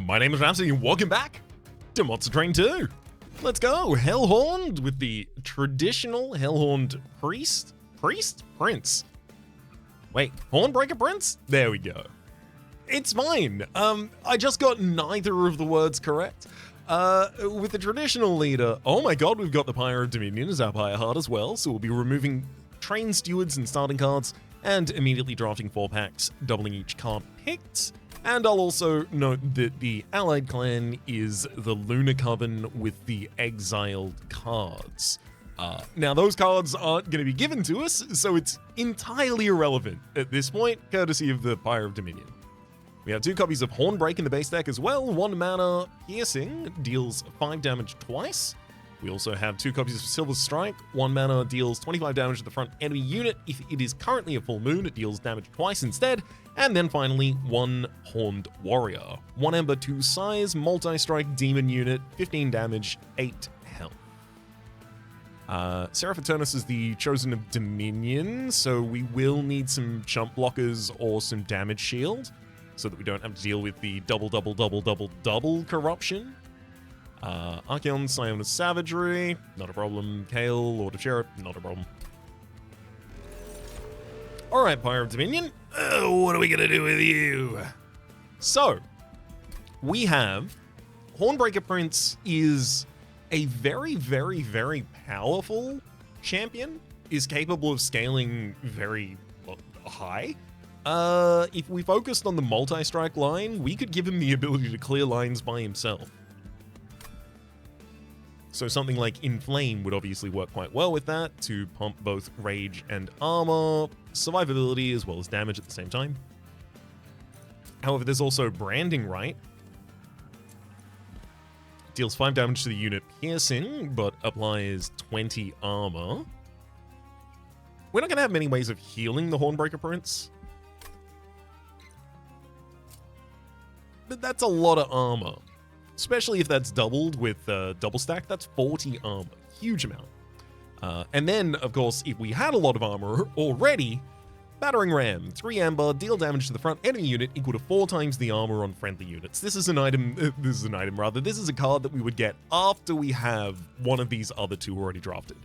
My name is Rhapsody and welcome back to Monster Train 2. Let's go, Hellhorned with the traditional Hellhorned Prince? Wait, Hornbreaker Prince? There we go. It's fine. I just got neither of the words correct. With the traditional leader, oh my god, we've got the Pyre of Dominion as our Pyre Heart as well, so we'll be removing Train Stewards and starting cards, and immediately drafting 4 packs, doubling each card picked. And I'll also note that the allied clan is the Lunar Coven with the exiled cards. Now, those cards aren't going to be given to us, so it's entirely irrelevant at this point, courtesy of the Pyre of Dominion. We have 2 copies of Hornbreak in the base deck as well. 1 mana Piercing deals 5 damage twice. We also have 2 copies of Silver Strike. 1 mana deals 25 damage to the front enemy unit. If it is currently a full moon, it deals damage twice instead. And then finally, 1 Horned Warrior. 1 Ember, 2 size, multi-strike demon unit, 15 damage, 8 health. Seraph Eternus is the Chosen of Dominion, so we will need some chump blockers or some damage shield, so that we don't have to deal with the double corruption. Archeon, Scion of Savagery, not a problem. Kale, Lord of Sheriff, not a problem. Alright, Pyre of Dominion, what are we gonna do with you? So, we have Hornbreaker Prince is a very, very, very powerful champion, is capable of scaling very high. If we focused on the multi-strike line, we could give him the ability to clear lines by himself. So something like Inflame would obviously work quite well with that, to pump both rage and armor, survivability, as well as damage at the same time. However, there's also Branding Right. Deals 5 damage to the unit piercing, but applies 20 armor. We're not going to have many ways of healing the Hornbreaker Prince, but that's a lot of armor. Especially if that's doubled with double stack, that's 40 armor, huge amount. And then, of course, if we had a lot of armor already, Battering Ram, 3 amber, deal damage to the front enemy unit equal to 4 times the armor on friendly units. This is a card that we would get after we have one of these other 2 already drafted.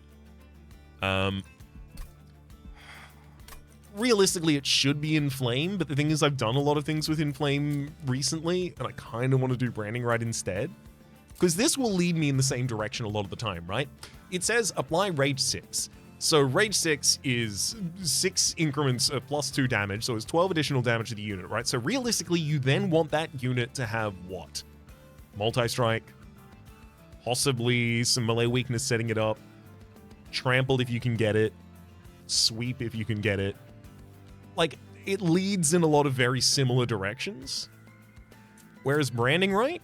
Realistically, it should be Inflame, but the thing is I've done a lot of things with Inflame recently, and I kind of want to do Branding Right instead. Because this will lead me in the same direction a lot of the time, right? It says apply Rage 6. So Rage 6 is 6 increments of plus 2 damage, so it's 12 additional damage to the unit, right? So realistically, you then want that unit to have what? Multi-strike, possibly some melee weakness setting it up, trampled if you can get it, sweep if you can get it. Like, it leads in a lot of very similar directions. Whereas Branding Right,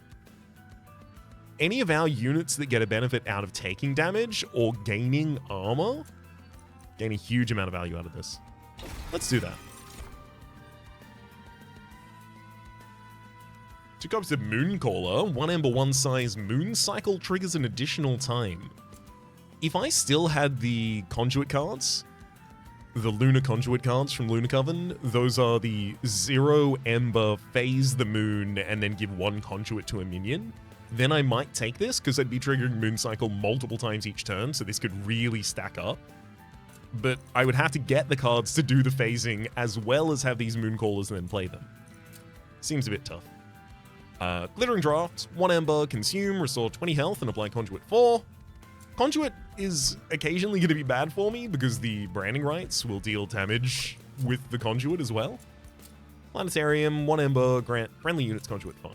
any of our units that get a benefit out of taking damage or gaining armor, gain a huge amount of value out of this. Let's do that. 2 copies of Mooncaller, 1 ember, 1 size. Moon Cycle triggers an additional time. If I still had the conduit cards, the Lunar Conduit cards from Lunar Coven, those are the 0 Ember, phase the moon, and then give 1 conduit to a minion, then I might take this, because I'd be triggering Moon Cycle multiple times each turn, so this could really stack up. But I would have to get the cards to do the phasing, as well as have these Mooncallers and then play them. Seems a bit tough. Glittering Draft, 1 Ember, consume, restore 20 health, and apply Conduit 4. Conduit is occasionally going to be bad for me because the Branding Rights will deal damage with the Conduit as well. Planetarium, 1 Ember, grant friendly units Conduit 5.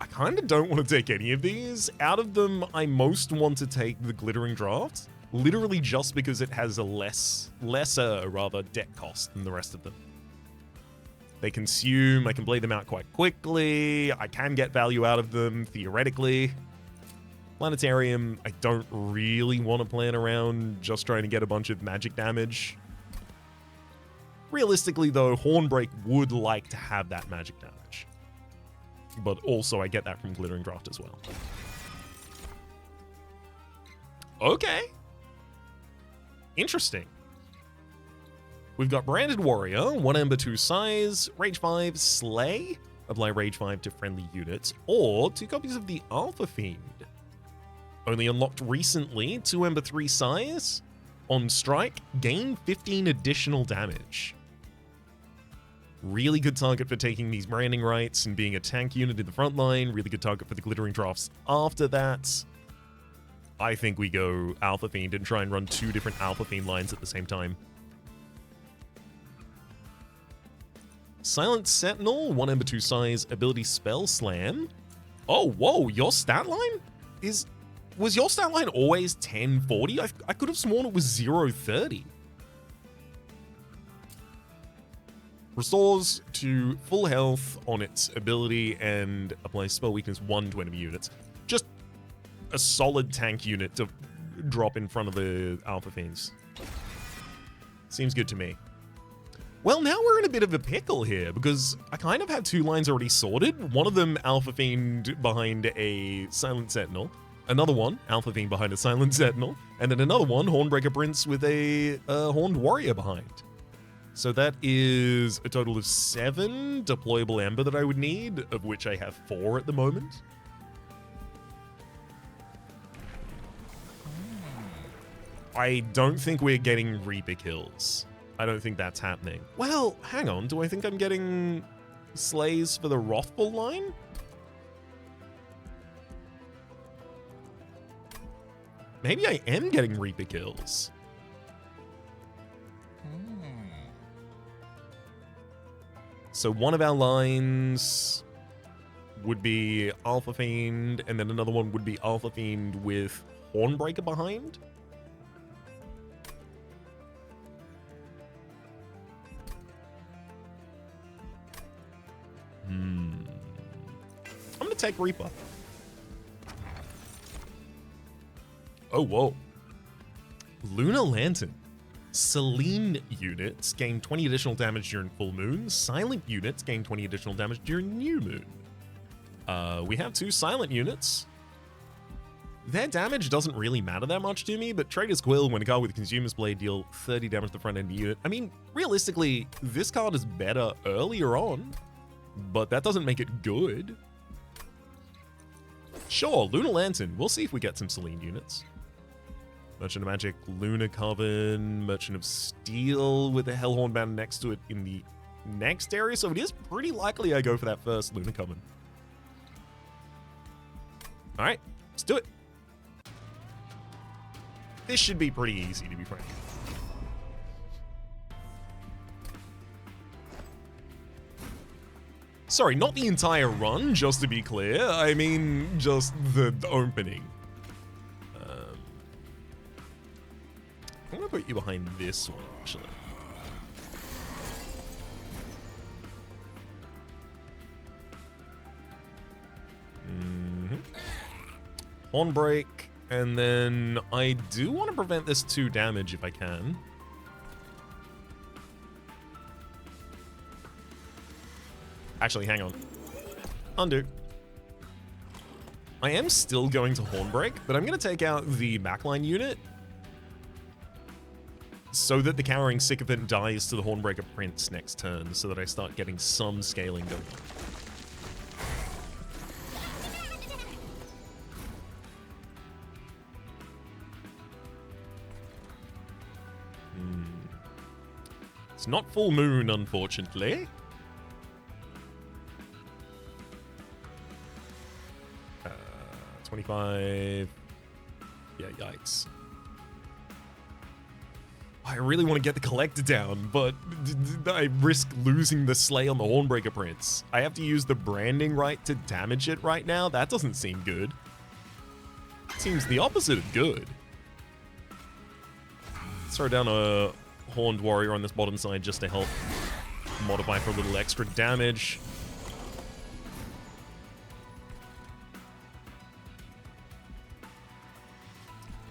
I kind of don't want to take any of these. Out of them, I most want to take the Glittering Draft, literally just because it has a lesser deck cost than the rest of them. They consume, I can play them out quite quickly, I can get value out of them, theoretically. Planetarium, I don't really want to plan around just trying to get a bunch of magic damage. Realistically, though, Hornbreak would like to have that magic damage. But also, I get that from Glittering Draft as well. Okay. Interesting. We've got Branded Warrior, 1 Ember, 2 size, Rage 5, Slay. apply Rage 5 to friendly units, or 2 copies of the Alpha Fiend. Only unlocked recently, 2 Ember 3 size. On strike, gain 15 additional damage. Really good target for taking these branding rights and being a tank unit in the front line. Really good target for the glittering drafts after that. I think we go Alpha Fiend and try and run 2 different Alpha Fiend lines at the same time. Silent Sentinel, 1 Ember 2 size, ability Spell Slam. Oh, whoa, your stat line was your stat line always 1040? I could have sworn it was 030. Restores to full health on its ability and applies spell weakness 1 to enemy units. Just a solid tank unit to drop in front of the Alpha Fiends. Seems good to me. Well, now we're in a bit of a pickle here, because I kind of have 2 lines already sorted. One of them, Alpha Fiend behind a Silent Sentinel. Another one, Alpha Fiend behind a Silent Sentinel. And then another one, Hornbreaker Prince with a Horned Warrior behind. So that is a total of 7 deployable Ember that I would need, of which I have 4 at the moment. I don't think we're getting Reaper kills. I don't think that's happening. Well, hang on. Do I think I'm getting slays for the Wrathful line? Maybe I am getting Reaper kills. So one of our lines would be Alpha Fiend, and then another one would be Alpha Fiend with Hornbreaker behind. I'm gonna take Reaper. Oh, whoa. Lunar Lantern. Selene units gain 20 additional damage during full moon. Silent units gain 20 additional damage during new moon. We have 2 silent units. Their damage doesn't really matter that much to me, but Trader's Quill, when a card with Consumer's Blade, deal 30 damage to the front end of the unit. I mean, realistically, this card is better earlier on, but that doesn't make it good. Sure, Lunar Lantern. We'll see if we get some Selene units. Merchant of Magic, Lunar Coven, Merchant of Steel with a Hellhorn Banner next to it in the next area, so it is pretty likely I go for that first Lunar Coven. Alright, let's do it. This should be pretty easy, to be frank. Sorry, not the entire run, just to be clear. I mean, just the opening. I'm gonna put you behind this one, actually. Hornbreak, and then I do want to prevent this 2 damage if I can. Actually, hang on. Undo. I am still going to Hornbreak, but I'm going to take out the backline unit so that the Cowering Sycophant dies to the Hornbreaker Prince next turn, so that I start getting some scaling going on. It's not full moon, unfortunately. 25. Yeah, yikes. I really want to get the Collector down, but I risk losing the Slay on the Hornbreaker Prince. I have to use the branding right to damage it right now? That doesn't seem good. Seems the opposite of good. Let's throw down a Horned Warrior on this bottom side just to help modify for a little extra damage.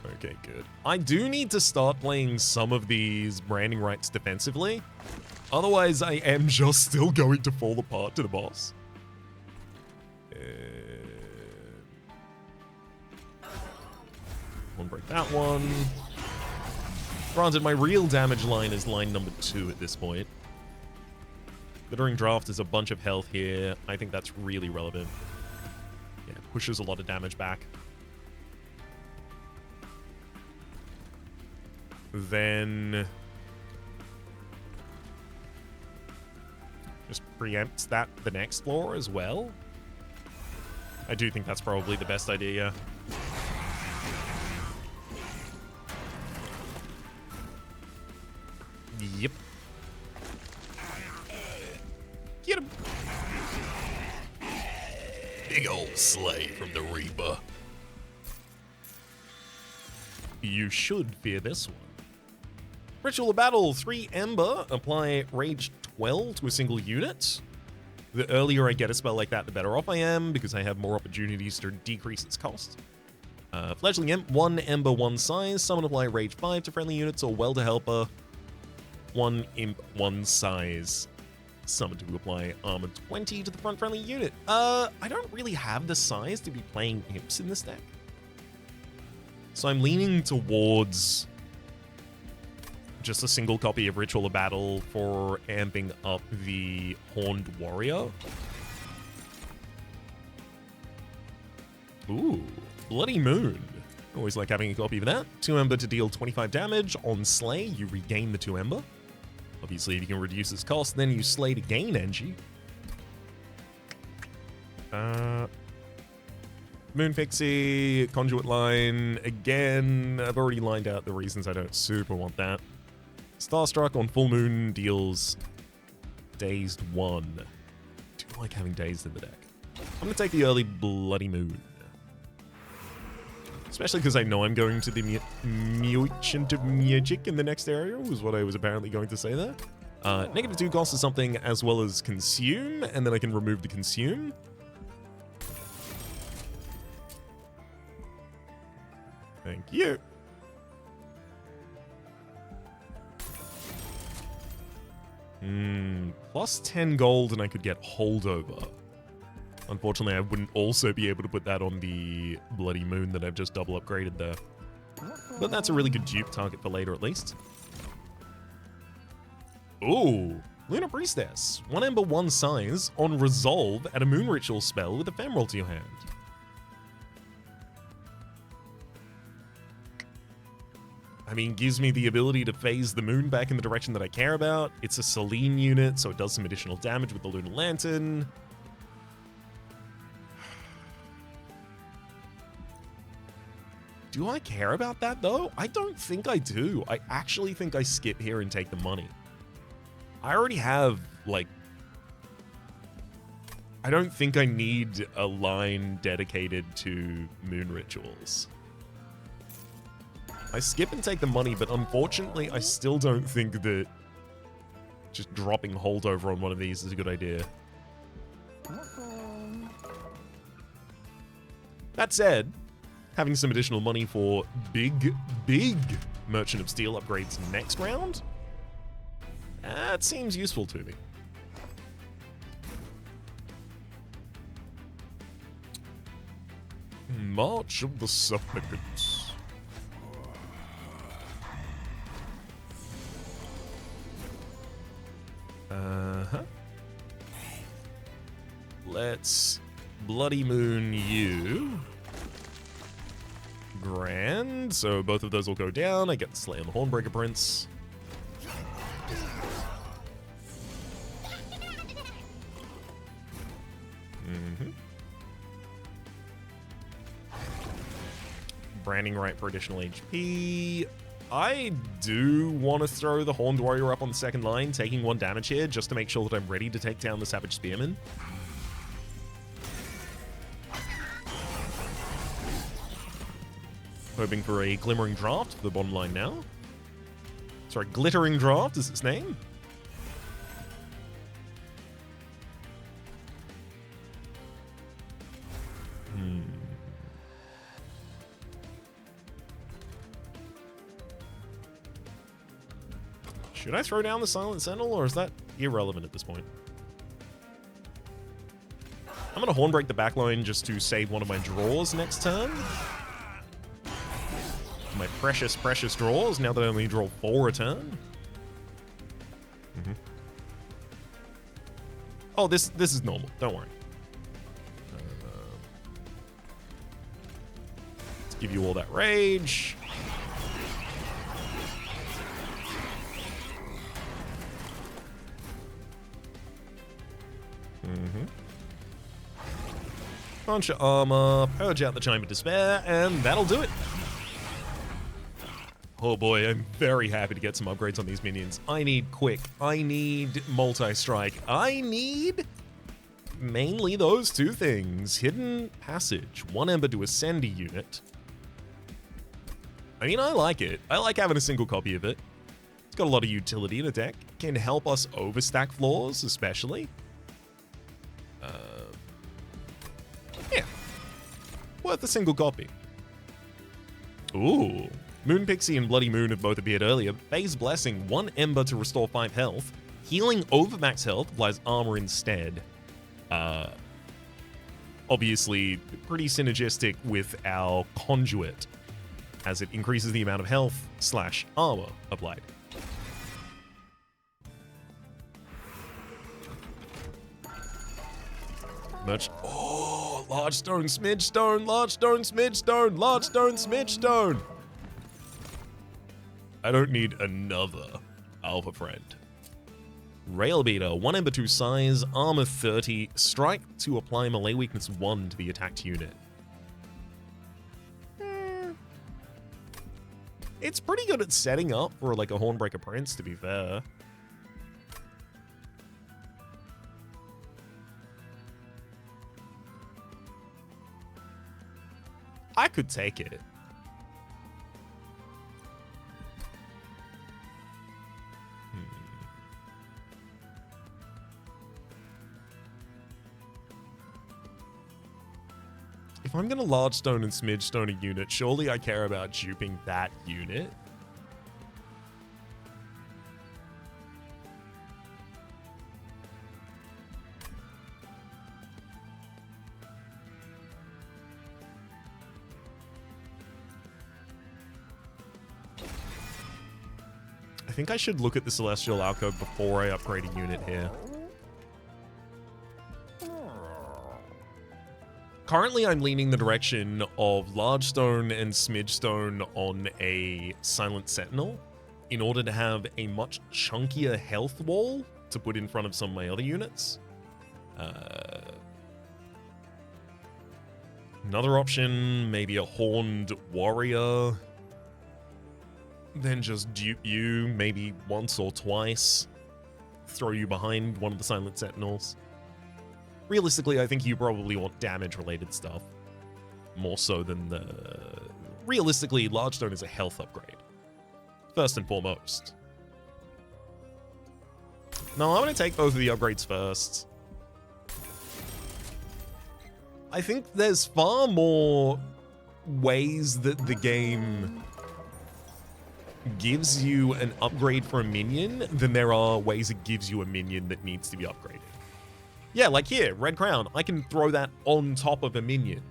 Okay, good. I do need to start playing some of these branding rights defensively. Otherwise, I am just still going to fall apart to the boss. One break that one. Granted, my real damage line is line number 2 at this point. Glittering Draft is a bunch of health here. I think that's really relevant. Yeah, pushes a lot of damage back. Then just preempts that the next floor as well. I do think that's probably the best idea, yeah. Yep. Get him. Big old slay from the Reaper. You should fear this one. Ritual of Battle, 3 Ember. Apply Rage 12 to a single unit. The earlier I get a spell like that, the better off I am, because I have more opportunities to decrease its cost. Fledgling Imp, 1 Ember, 1 size. Summon apply Rage 5 to friendly units, or Welder Helper, 1 Imp, 1 size. Summon to apply Armor 20 to the front friendly unit. I don't really have the size to be playing Imps in this deck. So I'm leaning towards just a single copy of Ritual of Battle for amping up the Horned Warrior. Ooh, Bloody Moon. Always like having a copy of that. 2 Ember to deal 25 damage. On Slay, you regain the 2 Ember. Obviously, if you can reduce its cost, then you Slay to gain Engie. Moon Pixie, Conduit Line. Again, I've already lined out the reasons I don't super want that. Starstruck on Full Moon deals Dazed 1. Do like having Dazed in the deck. I'm going to take the early Bloody Moon. Especially because I know I'm going to the Merchant of Magic in the next area, was what I was apparently going to say there. -2 cost is something as well as Consume, and then I can remove the Consume. Thank you. Plus 10 gold and I could get Holdover. Unfortunately, I wouldn't also be able to put that on the Bloody Moon that I've just double upgraded there. But that's a really good dupe target for later, at least. Ooh, Lunar Priestess. 1 Ember, 1 size. On Resolve, add a Moon Ritual spell with Ephemeral to your hand. I mean, gives me the ability to phase the moon back in the direction that I care about. It's a Selene unit, so it does some additional damage with the Lunar Lantern. Do I care about that, though? I don't think I do. I actually think I skip here and take the money. I already have, like... I don't think I need a line dedicated to moon rituals. I skip and take the money, but unfortunately, I still don't think that just dropping Holdover on one of these is a good idea. That said, having some additional money for big Merchant of Steel upgrades next round, that seems useful to me. March of the Supplicants. Let's Bloody Moon you. Grand. So both of those will go down. I get the Slay on the Hornbreaker Prince. Branding right for additional HP. I do want to throw the Horned Warrior up on the second line, taking 1 damage here, just to make sure that I'm ready to take down the Savage Spearman. Hoping for a Glimmering Draft for the bottom line now. Sorry, Glittering Draft is its name. Should I throw down the Silent Sentinel, or is that irrelevant at this point? I'm going to Hornbreak the backline just to save one of my draws next turn. My precious draws, now that I only draw 4 a turn. Oh, this is normal. Don't worry. Let's give you all that rage. Bunch of armor, purge out the Chime of Despair, and that'll do it. Oh boy, I'm very happy to get some upgrades on these minions. I need quick, I need multi-strike, I need mainly those two things. Hidden Passage, 1 Ember to ascend a unit. I mean, I like it. I like having a single copy of it. It's got a lot of utility in a deck. Can help us overstack floors, especially. Yeah. Worth a single copy. Ooh. Moon Pixie and Bloody Moon have both appeared earlier. Phase Blessing, 1 Ember to restore 5 health. Healing over max health applies armor instead. Obviously, pretty synergistic with our Conduit, as it increases the amount of health / armor applied. Much. Oh, large stone, smidge stone, large stone, smidge stone, large stone, smidge stone. I don't need another alpha friend. Rail Beater, 1 Ember 2 size, armor 30, strike to apply melee weakness 1 to the attacked unit. It's pretty good at setting up for like a Hornbreaker Prince, to be fair. I could take it. If I'm gonna large stone and smidge stone a unit, surely I care about duping that unit. I think I should look at the Celestial Alcove before I upgrade a unit here. Currently, I'm leaning the direction of large stone and smidge stone on a Silent Sentinel in order to have a much chunkier health wall to put in front of some of my other units. Another option, maybe a Horned Warrior. Then just dupe you maybe once or twice. Throw you behind one of the Silent Sentinels. Realistically, I think you probably want damage-related stuff. More so than the... Realistically, Large Stone is a health upgrade. First and foremost. No, I'm going to take both of the upgrades first. I think there's far more ways that the game gives you an upgrade for a minion than there are ways it gives you a minion that needs to be upgraded. Yeah, like here, Red Crown, I can throw that on top of a minion.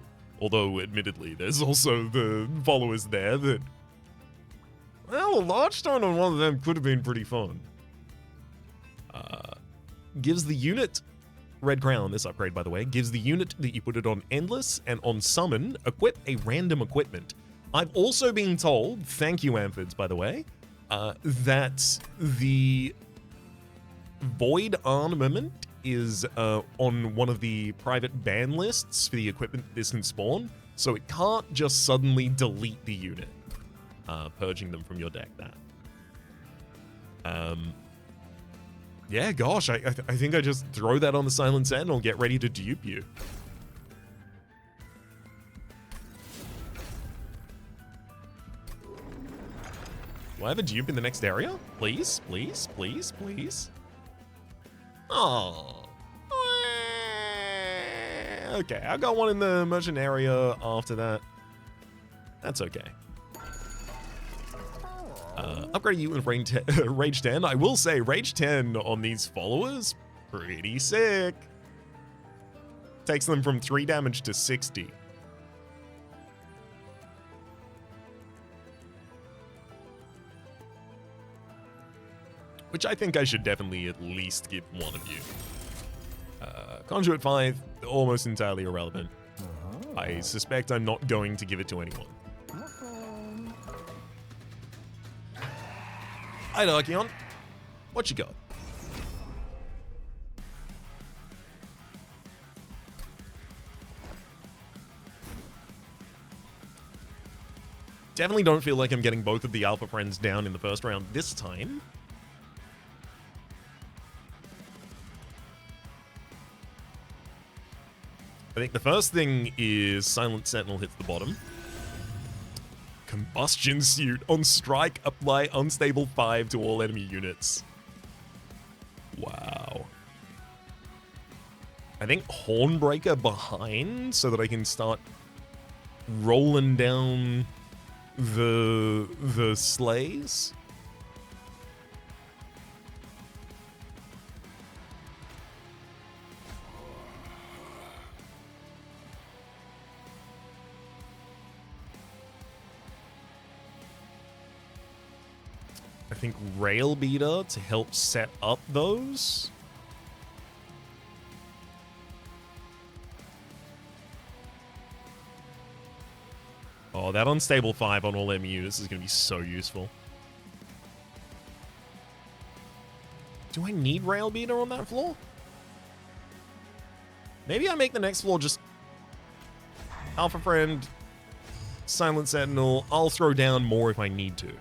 Although, admittedly, there's also the followers there that... Well, a large stone on one of them could have been pretty fun. Gives the unit... Red Crown, this upgrade, by the way, gives the unit that you put it on Endless and on Summon, equip a random equipment. I've also been told, thank you, Amphids, by the way, that the Void Armament is on one of the private ban lists for the equipment this can spawn, so it can't just suddenly delete the unit, purging them from your deck. Yeah, gosh, I think I just throw that on the Silent Sentinel, get ready to dupe you. Do I have a dupe in the next area? Please, please, please, please. Oh. Okay, I got one in the merchant area after that. That's okay. Upgrade you with Rage 10. I will say, Rage 10 on these followers, pretty sick. Takes them from 3 damage to 60. Which I think I should definitely at least give one of you. Conduit 5, almost entirely irrelevant. I suspect I'm not going to give it to anyone. Hi, Darkion. What you got? Definitely don't feel like I'm getting both of the Alpha Friends down in the first round this time. I think the first thing is Silent Sentinel hits the bottom. Combustion Suit on strike, apply unstable 5 to all enemy units. Wow. I think Hornbreaker behind so that I can start rolling down the sleighs. I think Rail Beater to help set up those. Oh, that unstable 5 on all enemy units is going to be so useful. Do I need Rail Beater on that floor? Maybe I make the next floor just Alpha Friend, Silent Sentinel. I'll throw down more if I need to.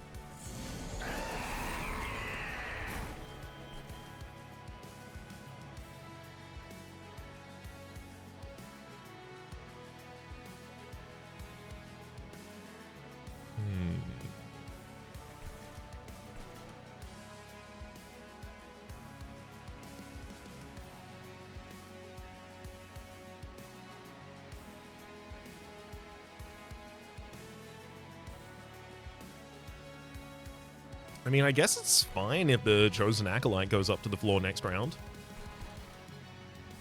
I mean, I guess it's fine if the Chosen Acolyte goes up to the floor next round.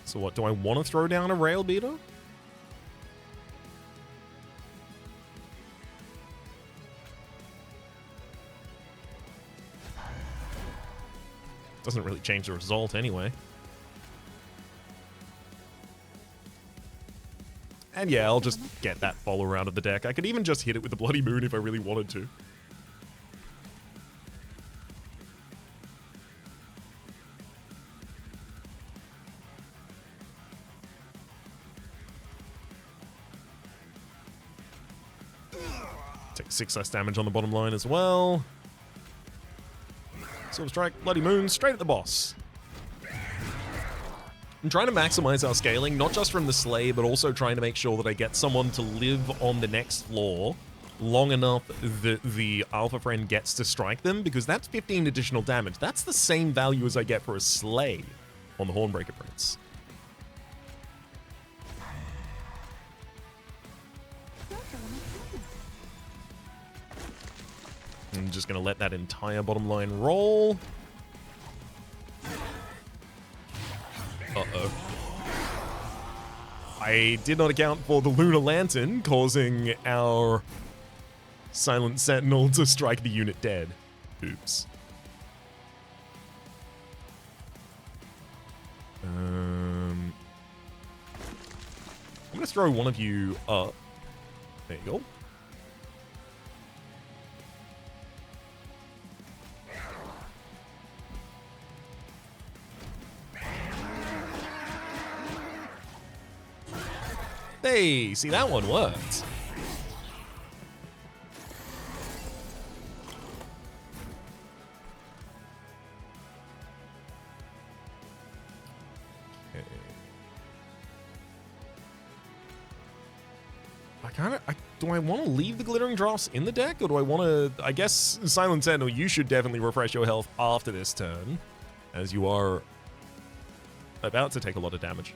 So what, do I want to throw down a Rail Beater? Doesn't really change the result anyway. And yeah, I'll just get that follower out of the deck. I could even just hit it with the Bloody Moon if I really wanted to. Take 6 less damage on the bottom line as well. Silver Strike, Bloody Moon, straight at the boss. I'm trying to maximize our scaling, not just from the sleigh, but also trying to make sure that I get someone to live on the next floor long enough that the Alpha Friend gets to strike them, because that's 15 additional damage. That's the same value as I get for a sleigh on the Hornbreaker Prince. I'm just going to let that entire bottom line roll. Uh-oh. I did not account for the Lunar Lantern causing our Silent Sentinel to strike the unit dead. Oops. I'm going to throw one of you up. There you go. Hey, see, that one worked. Okay. Do I want to leave the Glittering Drafts in the deck, or do I want to... I guess, Silent Sentinel, you should definitely refresh your health after this turn, as you are about to take a lot of damage.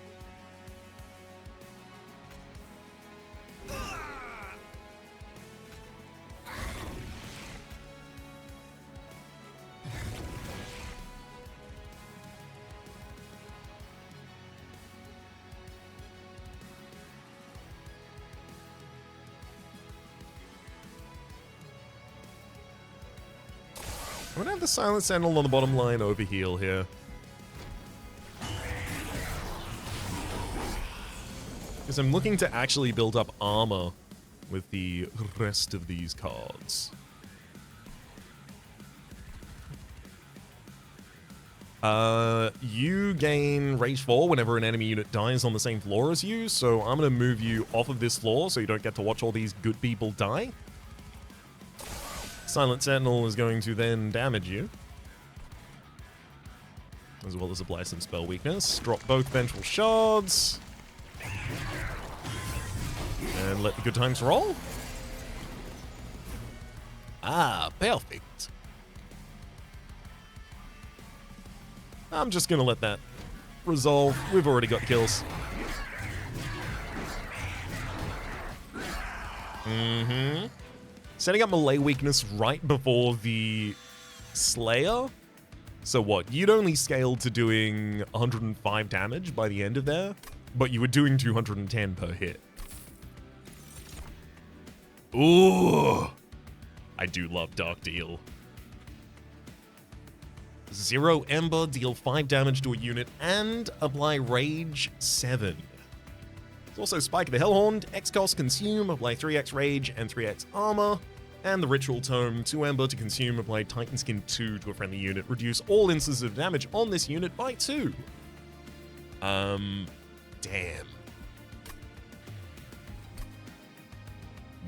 I'm gonna have the Silent Sentinel on the bottom line overheal here. Because I'm looking to actually build up armor with the rest of these cards. You gain Rage 4 whenever an enemy unit dies on the same floor as you, so I'm going to move you off of this floor so you don't get to watch all these good people die. Silent Sentinel is going to then damage you, as well as apply some spell weakness. Drop both Vengeful Shards. And let the good times roll. Ah, perfect. I'm just going to let that resolve. We've already got kills. Setting up melee weakness right before the Slayer. So what? You'd only scaled to doing 105 damage by the end of there, but you were doing 210 per hit. Ooh! I do love Dark Deal. 0 Ember, deal 5 damage to a unit, and apply Rage 7. There's also Spike of the Hellhorn, X cost consume, apply 3x Rage and 3x Armor, and the Ritual Tome, 2 Ember to consume, apply Titan Skin 2 to a friendly unit, reduce all instances of damage on this unit by 2. Damn.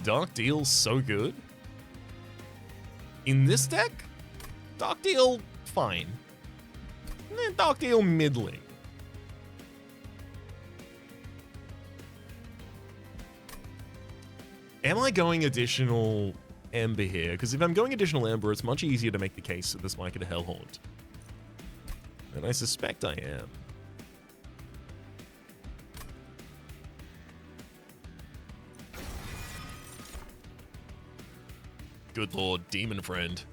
Dark Deal's so good. In this deck, Dark Deal, fine. Dark Deal, middling. Am I going additional Ember here? Because if I'm going additional Ember, it's much easier to make the case for the Spike of the Hellhorn. And I suspect I am. Good lord, Demon Friend.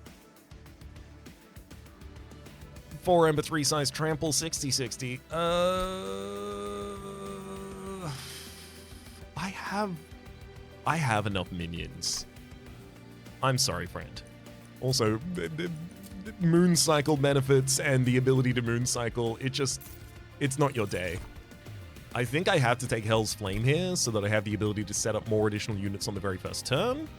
4 Ember, 3 size trample, 60-60. I have enough minions. I'm sorry, friend. Also, moon cycle benefits and the ability to moon cycle, it's not your day. I think I have to take Hell's Flame here so that I have the ability to set up more additional units on the very first turn.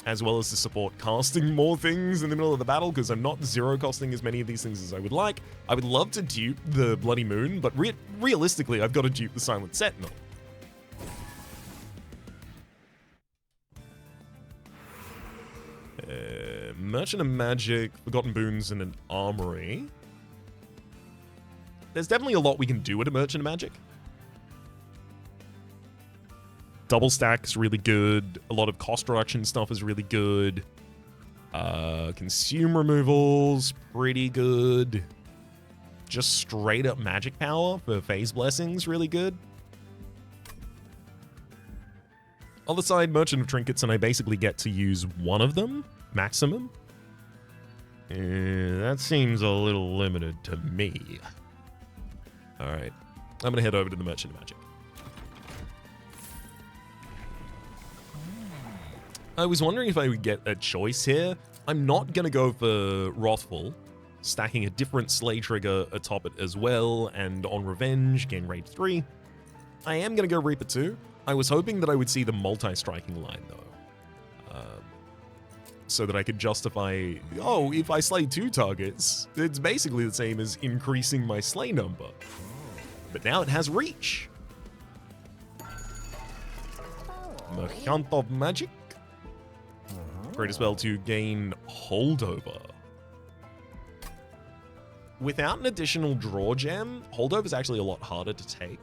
As well as to support casting more things in the middle of the battle, because I'm not zero costing as many of these things as I would like. I would love to dupe the Bloody Moon, but realistically, I've got to dupe the Silent Sentinel. Merchant of Magic, Forgotten Boons, and an Armory. There's definitely a lot we can do with a Merchant of Magic. Double stack's really good. A lot of cost reduction stuff is really good. Consume removals, pretty good. Just straight up magic power for phase blessings, really good. Other side, Merchant of Trinkets, and I basically get to use one of them, maximum. That seems a little limited to me. Alright, I'm gonna head over to the Merchant of Magic. I was wondering if I would get a choice here. I'm not going to go for Wrathful, stacking a different Slay trigger atop it as well, and on Revenge, gain Rage 3. I am going to go Reaper 2. I was hoping that I would see the multi-striking line, though. So that I could justify, oh, if I slay 2 targets, it's basically the same as increasing my slay number. But now it has Reach. Merchant of Magic. Create a spell to gain Holdover. Without an additional draw gem, Holdover is actually a lot harder to take,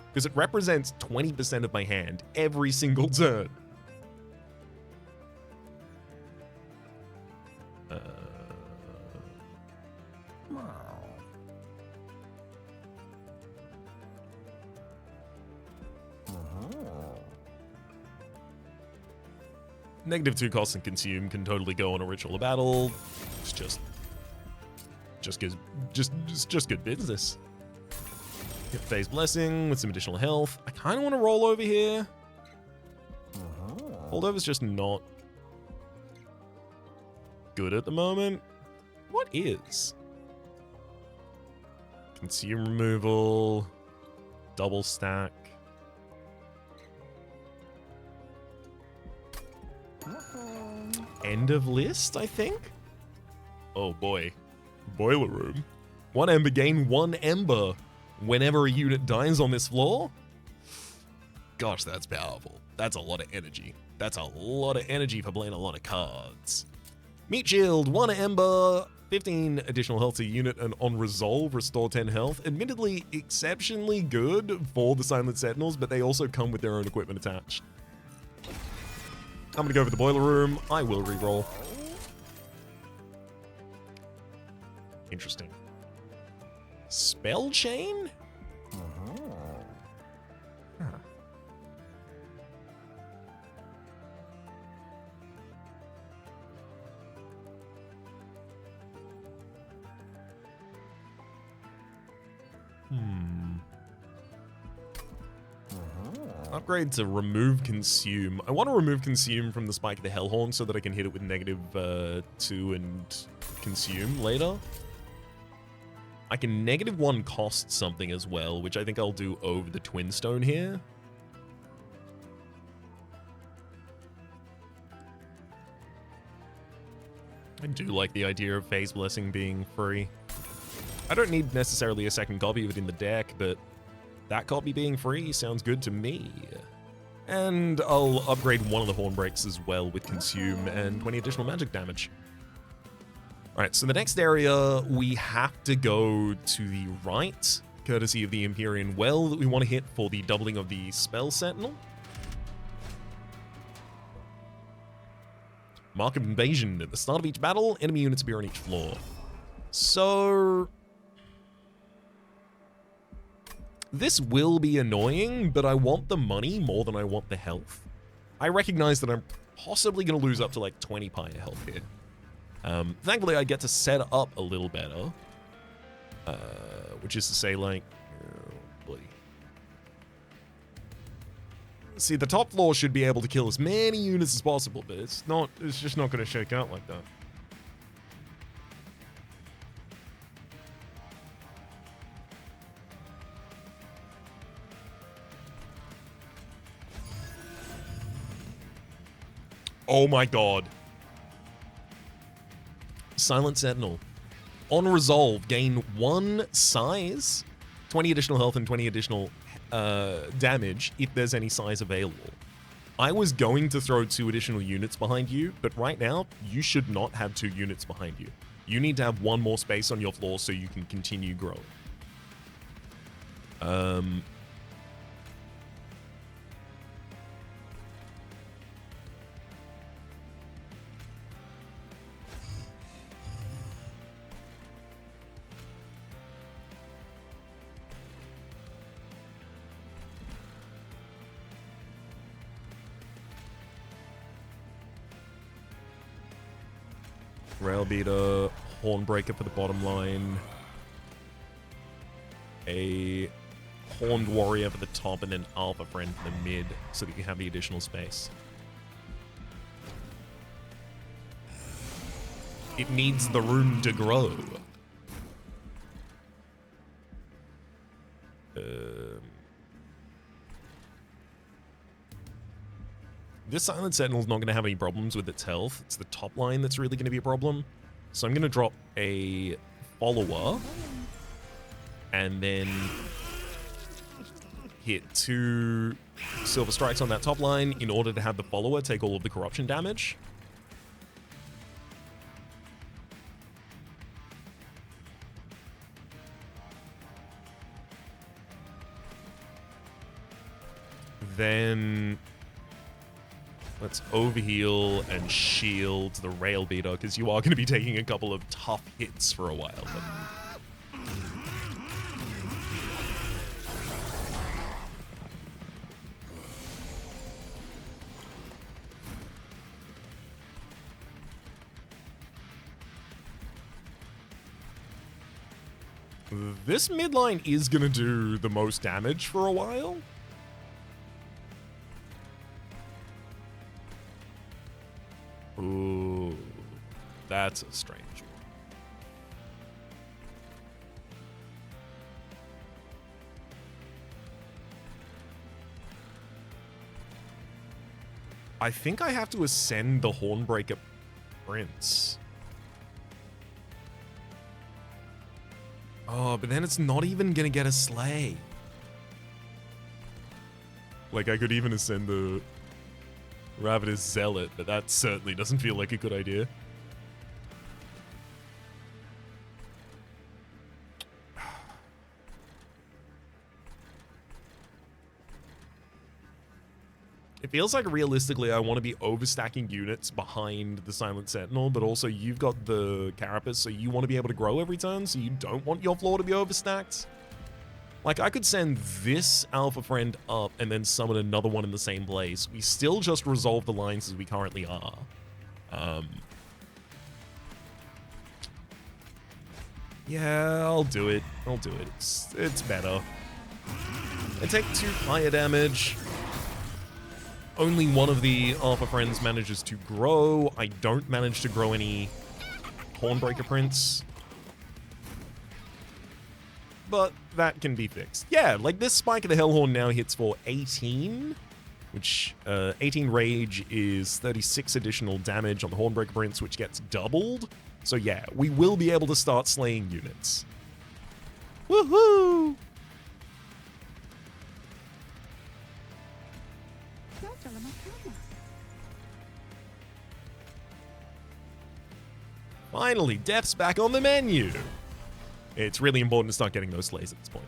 because it represents 20% of my hand every single turn. -2 cost and consume can totally go on a Ritual of Battle. It's just good business. Get Phase Blessing with some additional health. I kind of want to roll over here. Holdover's just not good at the moment. What is? Consume removal. double stack. End of list, I think? Oh boy. Boiler room. 1 ember gain 1 ember whenever a unit dies on this floor? Gosh, that's powerful. That's a lot of energy. That's a lot of energy for playing a lot of cards. Meat shield, 1 ember, 15 additional health to unit, and on resolve, restore 10 health. Admittedly, exceptionally good for the Silent Sentinels, but they also come with their own equipment attached. I'm gonna go for the boiler room. I will reroll. Interesting. Spell chain? Huh. Upgrade to remove consume. I want to remove consume from the Spike of the Hellhorn so that I can hit it with -2 and consume later. I can -1 cost something as well, which I think I'll do over the Twin Stone here. I do like the idea of Phase Blessing being free. I don't need necessarily a second copy within the deck, but that copy being free sounds good to me. And I'll upgrade one of the Horn Breaks as well with Consume and 20 additional magic damage. Alright, so the next area, we have to go to the right, courtesy of the Empyrean Well that we want to hit for the doubling of the Spell Sentinel. Mark of Invasion. At the start of each battle, enemy units appear on each floor. So this will be annoying, but I want the money more than I want the health. I recognize that I'm possibly going to lose up to like 20 Pyre health here. Thankfully, I get to set up a little better. Which is to say, like, oh boy. See, the top floor should be able to kill as many units as possible, but it's just not going to shake out like that. Oh my god. Silent Sentinel. On resolve, gain 1 size, 20 additional health and 20 additional damage if there's any size available. I was going to throw 2 additional units behind you, but right now, you should not have 2 units behind you. You need to have 1 more space on your floor so you can continue growing. Railbeater, Hornbreaker for the bottom line, a Horned Warrior for the top, and then Alpha Friend for the mid, so that you have the additional space. It needs the room to grow. This Silent Sentinel's not going to have any problems with its health. It's the top line that's really going to be a problem. So I'm going to drop a follower and then hit 2 Silver Strikes on that top line in order to have the follower take all of the corruption damage. Then let's overheal and shield the Railbeater, because you are going to be taking a couple of tough hits for a while. This midline is going to do the most damage for a while. Ooh, that's a strange one. I think I have to ascend the Hornbreaker Prince. Oh, but then it's not even gonna get a sleigh. Like, I could even ascend the Ravenous Zealot, but that certainly doesn't feel like a good idea. It feels like realistically I want to be overstacking units behind the Silent Sentinel, but also you've got the Carapace, so you want to be able to grow every turn, so you don't want your floor to be overstacked. Like, I could send this Alpha Friend up and then summon another one in the same place. We still just resolve the lines as we currently are. Yeah, I'll do it. I'll do it. It's better. I take 2 fire damage. Only one of the Alpha Friends manages to grow. I don't manage to grow any Hornbreaker Prince. But that can be fixed. Yeah, like this Spike of the Hellhorn now hits for 18, which 18 rage is 36 additional damage on the Hornbreaker Prince, which gets doubled. So yeah, we will be able to start slaying units. Woohoo! Finally, death's back on the menu. It's really important to start getting those slays at this point.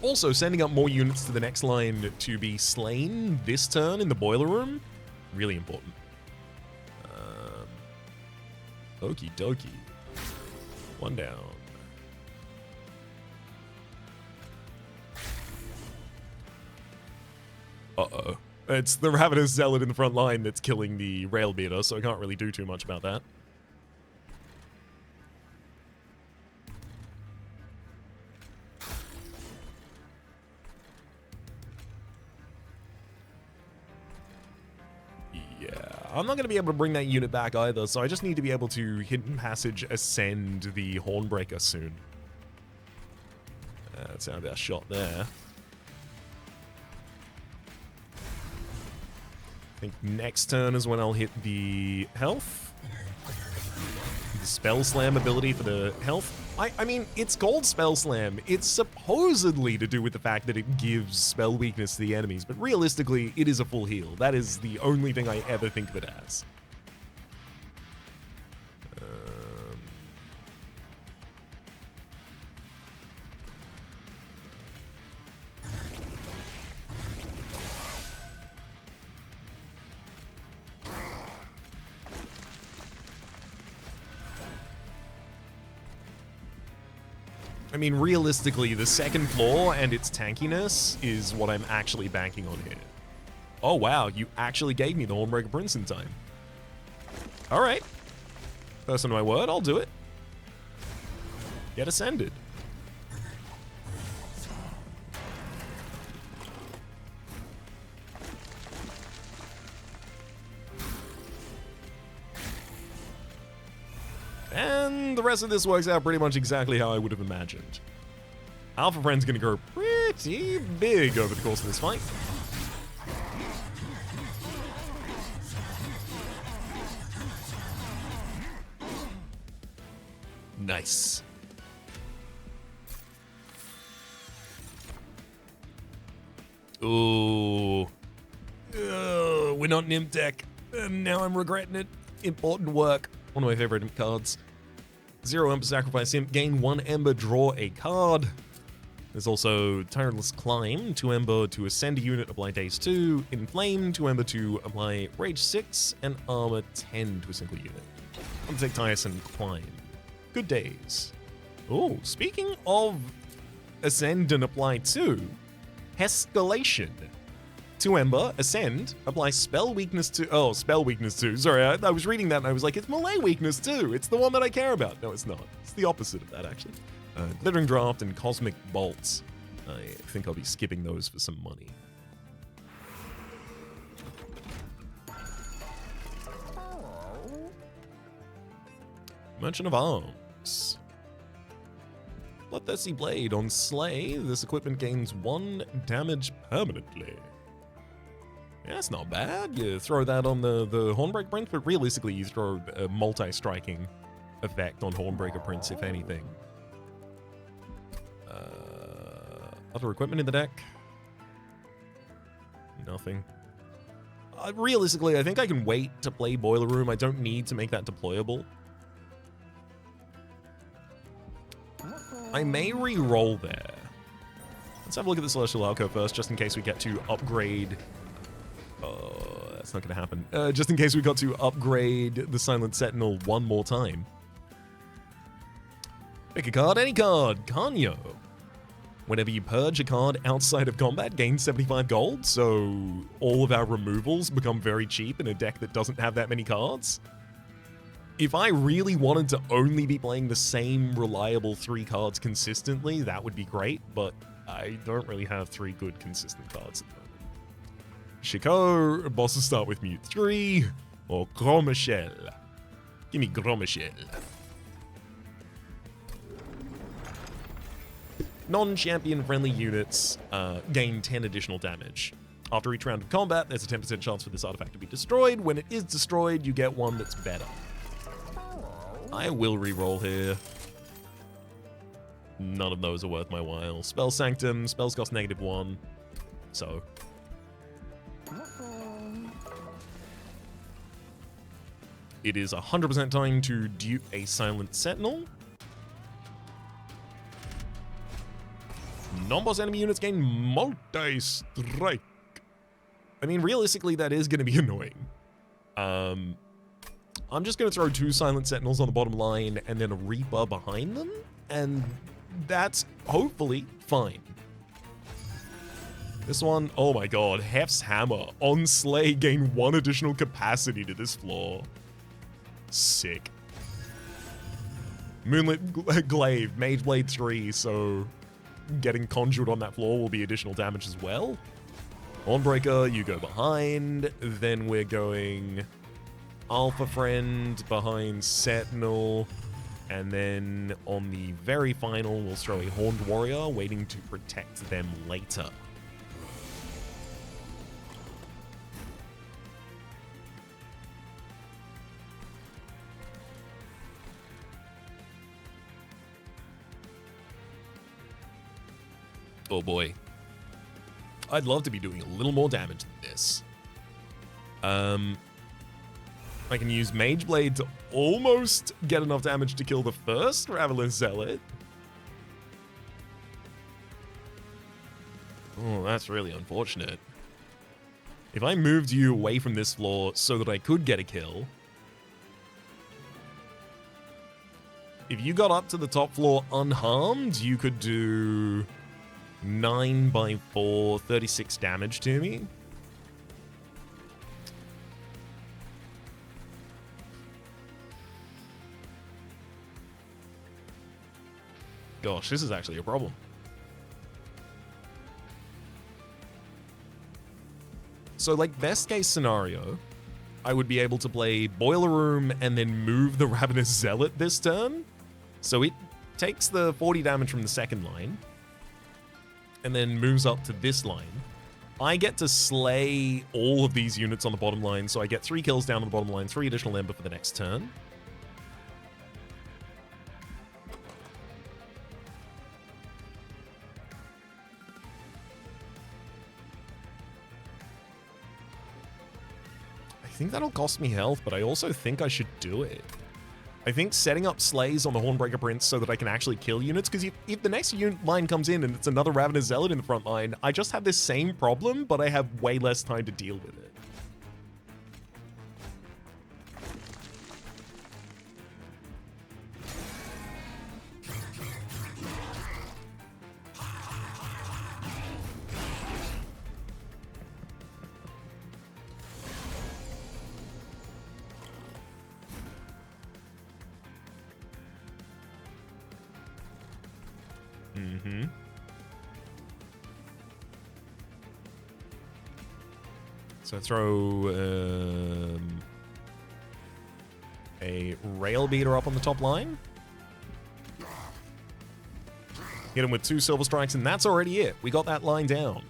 Also, sending up more units to the next line to be slain this turn in the boiler room, really important. Okie dokie. 1 down. Uh-oh. It's the Ravenous Zealot in the front line that's killing the Rail Beater, so I can't really do too much about that. Yeah, I'm not going to be able to bring that unit back either, so I just need to be able to Hidden Passage ascend the Hornbreaker soon. That's our best shot there. I think next turn is when I'll hit the health. The Spell Slam ability for the health. I mean, it's called Spell Slam. It's supposedly to do with the fact that it gives spell weakness to the enemies, but realistically, it is a full heal. That is the only thing I ever think of it as. I mean, realistically, the second floor and its tankiness is what I'm actually banking on here. Oh, wow, you actually gave me the Hornbreaker Prince in time. All right. First on my word, I'll do it. Get ascended. And the rest of this works out pretty much exactly how I would have imagined. Alpha Friend's gonna grow pretty big over the course of this fight. Nice. Ooh. We're not Nim Tech. And now I'm regretting it. Important work. One of my favorite cards. 0 Ember Sacrifice Imp, gain 1 Ember, draw a card. There's also Tireless Climb, 2 Ember to ascend a unit, apply Daze 2. Inflame, 2 Ember to apply Rage 6, and Armor 10 to a single unit. I'm gonna take Tiresome Climb. Good days. Oh, speaking of ascend and apply 2, Escalation. 2 Ember, ascend, apply spell weakness to... Oh, spell weakness 2. Sorry, I was reading that and I was like, it's melee weakness 2. It's the one that I care about. No, it's not. It's the opposite of that, actually. Glittering Draft and Cosmic Bolts. I think I'll be skipping those for some money. Merchant of Arms. Bloodthirsty Blade. On Slay, this equipment gains 1 damage permanently. Yeah, that's not bad. You throw that on the Hornbreaker Prince, but realistically you throw a multi-striking effect on Hornbreaker Prince, if anything. Other equipment in the deck? Nothing. Realistically, I think I can wait to play Boiler Room. I don't need to make that deployable. I may re-roll there. Let's have a look at the Celestial Alcove first, just in case we get to upgrade... Oh, that's not going to happen. Just in case we got to upgrade the Silent Sentinel one more time. Pick a card, any card. Kanyo. Whenever you purge a card outside of combat, gain 75 gold, so all of our removals become very cheap in a deck that doesn't have that many cards. If I really wanted to only be playing the same reliable 3 cards consistently, that would be great, but I don't really have 3 good consistent cards at the moment. Chico, bosses start with Mute 3, or Gromachel. Give me Gromachel. Non-champion friendly units gain 10 additional damage. After each round of combat, there's a 10% chance for this artifact to be destroyed. When it is destroyed, you get one that's better. I will reroll here. None of those are worth my while. Spell Sanctum, spells cost -1, so... It is 100% time to dupe a Silent Sentinel. Non-boss enemy units gain multi-strike. I mean, realistically, that is going to be annoying. I'm just going to throw 2 Silent Sentinels on the bottom line and then a Reaper behind them, and that's hopefully fine. This one, oh my god, Hef's Hammer. On Slay, gain 1 additional capacity to this floor. Sick. Moonlit Glaive, Mage Blade 3, so getting Conduit on that floor will be additional damage as well. Hornbreaker, you go behind. Then we're going Alpha Friend behind Sentinel. And then on the very final, we'll throw a Horned Warrior, waiting to protect them later. Oh boy. I'd love to be doing a little more damage than this. I can use Mage Blade to almost get enough damage to kill the first Ravenous Zealot. Oh, that's really unfortunate. If I moved you away from this floor so that I could get a kill... If you got up to the top floor unharmed, you could do... 9 by 4, 36 damage to me. Gosh, this is actually a problem. So, like, best case scenario, I would be able to play Boiler Room and then move the Ravenous Zealot this turn. So it takes the 40 damage from the second line, and then moves up to this line. I get to slay all of these units on the bottom line, so I get 3 kills down on the bottom line, 3 additional Ember for the next turn. I think that'll cost me health, but I also think I should do it. I think setting up slays on the Hornbreaker Prince so that I can actually kill units, because if the next unit line comes in and it's another Ravenous Zealot in the front line, I just have this same problem, but I have way less time to deal with it. So throw a Rail Beater up on the top line. Hit him with 2 Silver Strikes, and that's already it. We got that line down.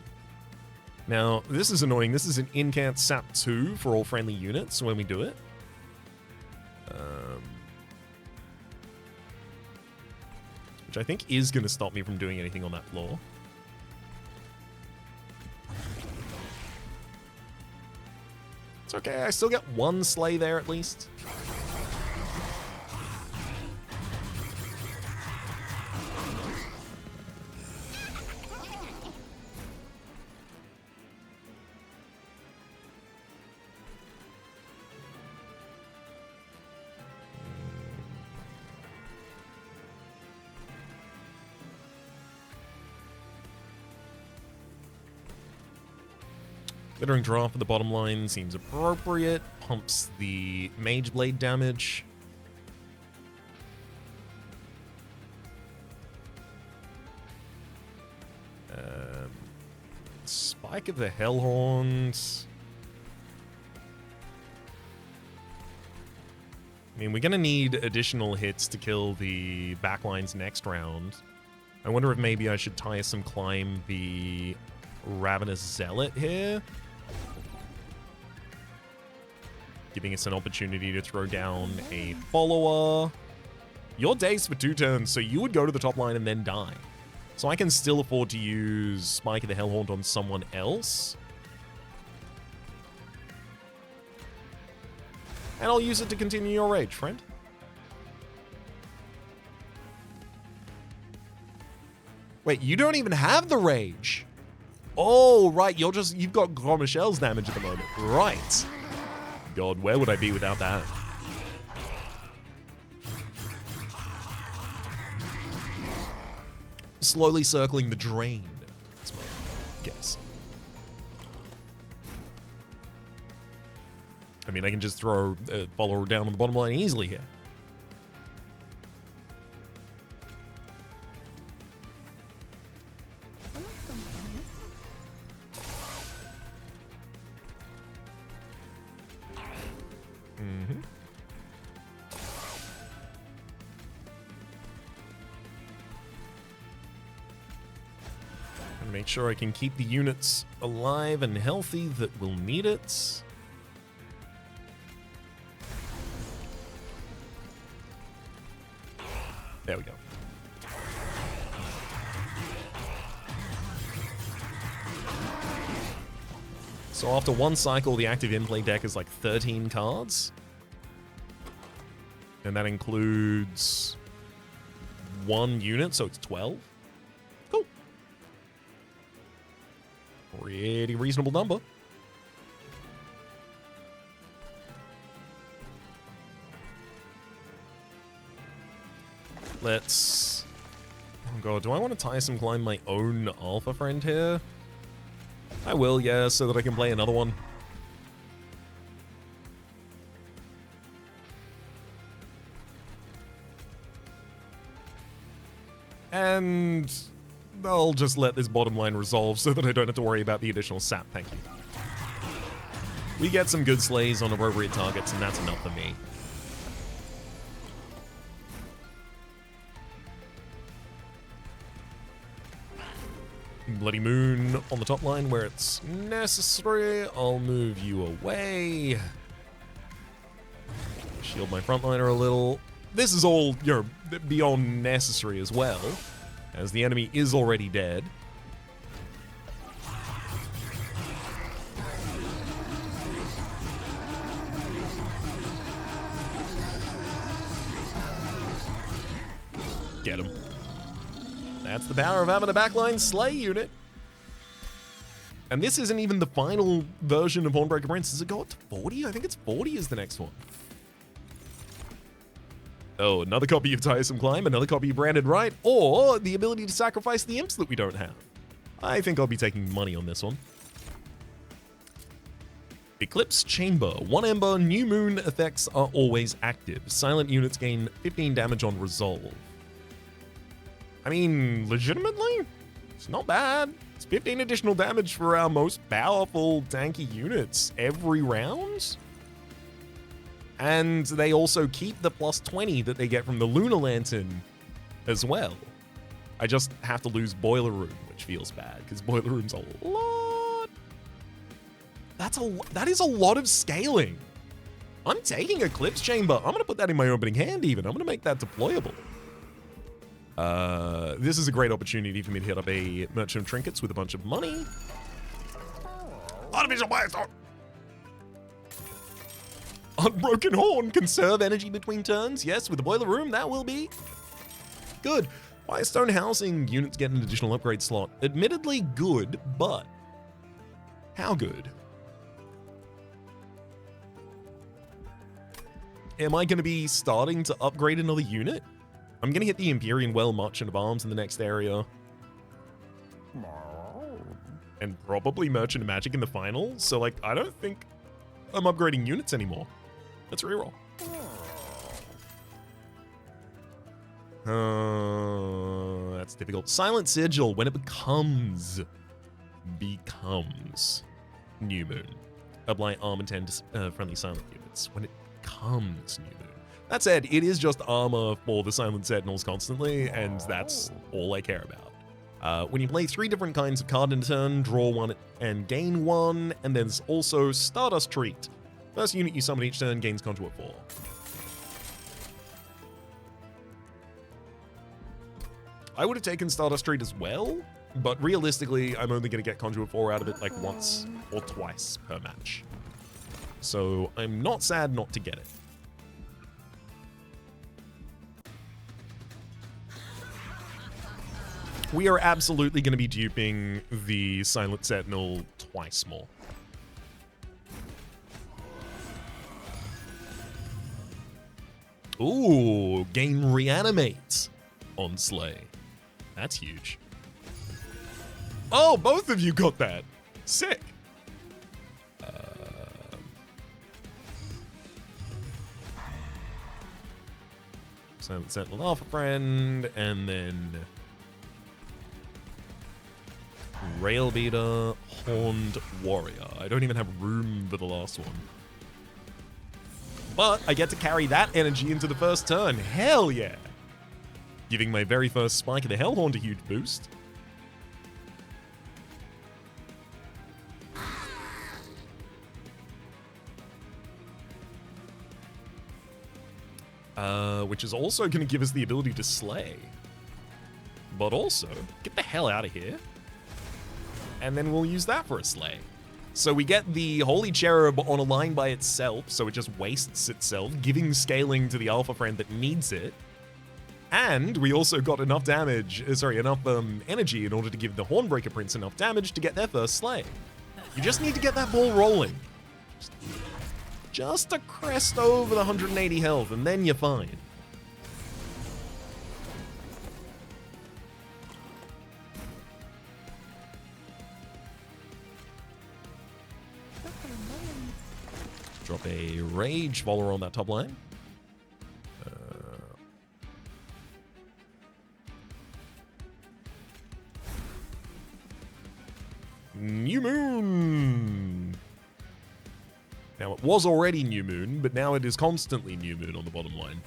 Now, this is annoying. This is an incant sap 2 for all friendly units when we do it. Which I think is going to stop me from doing anything on that floor. It's okay, I still get 1 slay there at least. Glittering Draft for the bottom line seems appropriate. Pumps the Mage Blade damage. Spike of the Hellhorns. I mean, we're going to need additional hits to kill the backlines next round. I wonder if maybe I should tiresome climb the Ravenous Zealot here. Giving us an opportunity to throw down a follower. Your day's for 2 turns, so you would go to the top line and then die. So I can still afford to use Spike of the Hellhorn on someone else. And I'll use it to continue your rage, friend. Wait, you don't even have the rage. Oh, right, you've got Grand Michelle's damage at the moment. Right. God, where would I be without that? Slowly circling the drain. That's my guess. I mean, I can just throw a follower down on the bottom line easily here. Make sure I can keep the units alive and healthy that will need it. There we go. So after 1 cycle, the active in-play deck is like 13 cards. And that includes 1 unit, so it's 12. Cool. Pretty reasonable number. Let's... Oh god, do I want to tiresome climb my own alpha friend here? I will, yeah, so that I can play another one. And I'll just let this bottom line resolve so that I don't have to worry about the additional sap, thank you. We get some good slays on appropriate targets, and that's enough for me. Bloody Moon on the top line where it's necessary. I'll move you away. Shield my frontliner a little. This is all, you know, beyond necessary as well, as the enemy is already dead. Get him. That's the power of having a backline slay unit. And this isn't even the final version of Hornbreaker Prince. Does it go up to 40? I think it's 40 is the next one. Oh, another copy of Tiresome Climb, another copy of Branded Right, or the ability to sacrifice the imps that we don't have. I think I'll be taking money on this one. Eclipse Chamber. 1 Ember, New Moon effects are always active. Silent units gain 15 damage on resolve. I mean, legitimately, it's not bad. It's 15 additional damage for our most powerful tanky units every round. And they also keep the plus 20 that they get from the Lunar Lantern as well. I just have to lose Boiler Room, which feels bad, because Boiler Room's a lot. That is a lot of scaling. I'm taking Eclipse Chamber. I'm going to put that in my opening hand even. I'm going to make that deployable. This is a great opportunity for me to hit up a Merchant of Trinkets with a bunch of money. Artificial Biostorm! Unbroken Horn. Conserve energy between turns. Yes, with the Boiler Room, that will be good. Firestone Housing. Units get an additional upgrade slot. Admittedly good, but how good? Am I going to be starting to upgrade another unit? I'm going to hit the Empyrean Well Merchant of Arms in the next area. And probably Merchant of Magic in the final. So, like, I don't think I'm upgrading units anymore. Let's reroll. That's difficult. Silent Sigil, when it becomes New Moon. Apply armor 10 to friendly silent units. When it becomes New Moon. That said, it is just armor for the Silent Sentinels constantly, and that's all I care about. When you play 3 different kinds of card in a turn, draw 1 and gain 1, and there's also Stardust Treat. First unit you summon each turn gains Conduit 4. I would have taken Stardust Treat as well, but realistically, I'm only going to get Conduit 4 out of it like once or twice per match. So I'm not sad not to get it. We are absolutely going to be duping the Silent Sentinel twice more. Ooh, gain Reanimate on Slay. That's huge. Oh, both of you got that. Sick. Silent Sentinel Alpha Friend, and then Railbeater, Horned Warrior. I don't even have room for the last one. But I get to carry that energy into the first turn. Hell yeah! Giving my very first Spike of the Hellhorn a huge boost. Which is also going to give us the ability to slay. But also, get the hell out of here. And then we'll use that for a slay. So we get the Holy Cherub on a line by itself, so it just wastes itself, giving scaling to the Alpha Friend that needs it. And we also got enough damage, enough energy in order to give the Hornbreaker Prince enough damage to get their first slay. You just need to get that ball rolling. Just a crest over the 180 health, and then you're fine. Drop a Rage Follower on that top line. New Moon! Now, it was already New Moon, but now it is constantly New Moon on the bottom line.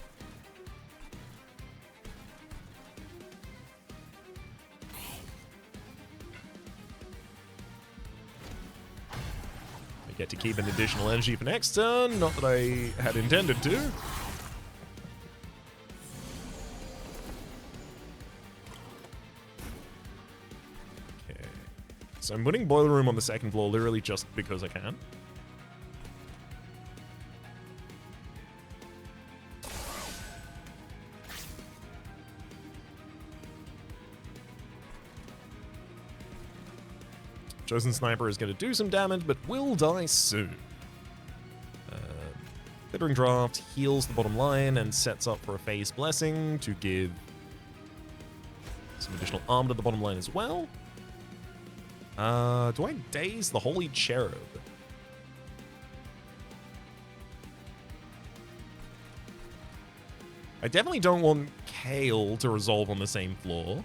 I get to keep an additional energy for next turn, not that I had intended to. Okay. So I'm putting Boiler Room on the second floor literally just because I can. Chosen Sniper is going to do some damage, but will die soon. Bittering Draft heals the bottom line and sets up for a Phase Blessing to give some additional armor to the bottom line as well. Do I daze the Holy Cherub? I definitely don't want Kale to resolve on the same floor.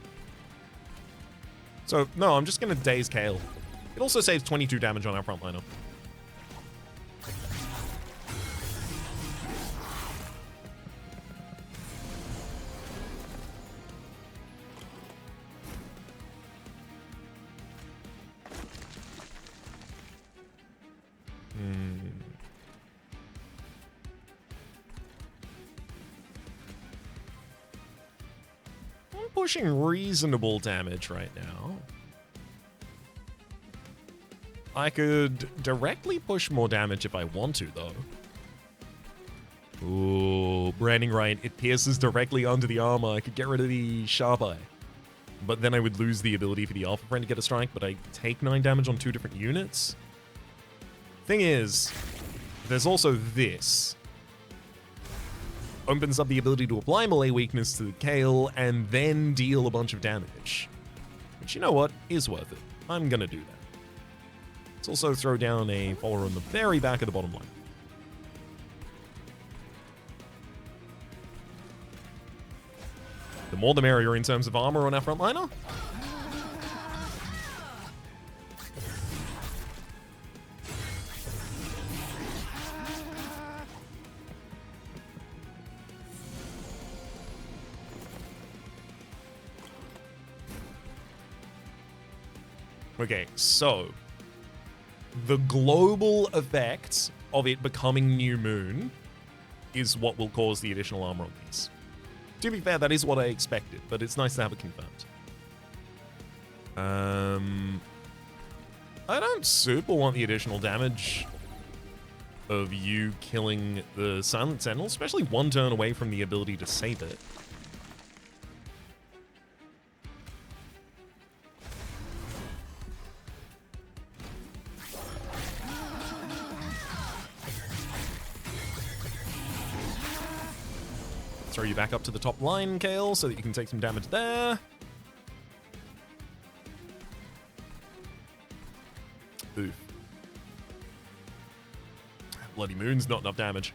So, no, I'm just going to daze Kale. It also saves 22 damage on our frontliner. pushing reasonable damage right now. I could directly push more damage if I want to, though. Ooh, branding right. It pierces directly onto the armor. I could get rid of the sharp eye. But then I would lose the ability for the Alpha Friend to get a strike, but I take 9 damage on 2 different units. Thing is, there's also this. Opens up the ability to apply melee weakness to the Kale and then deal a bunch of damage. Which, you know what, is worth it. I'm gonna do that. Let's also throw down a follower on the very back of the bottom line. The more the merrier in terms of armor on our frontliner. Okay, so the global effect of it becoming New Moon is what will cause the additional armor on these. To be fair, that is what I expected, but it's nice to have it confirmed. I don't super want the additional damage of you killing the Silent Sentinel, especially one turn away from the ability to save it. Throw you back up to the top line, Kale, so that you can take some damage there. Oof. Bloody Moon's not enough damage.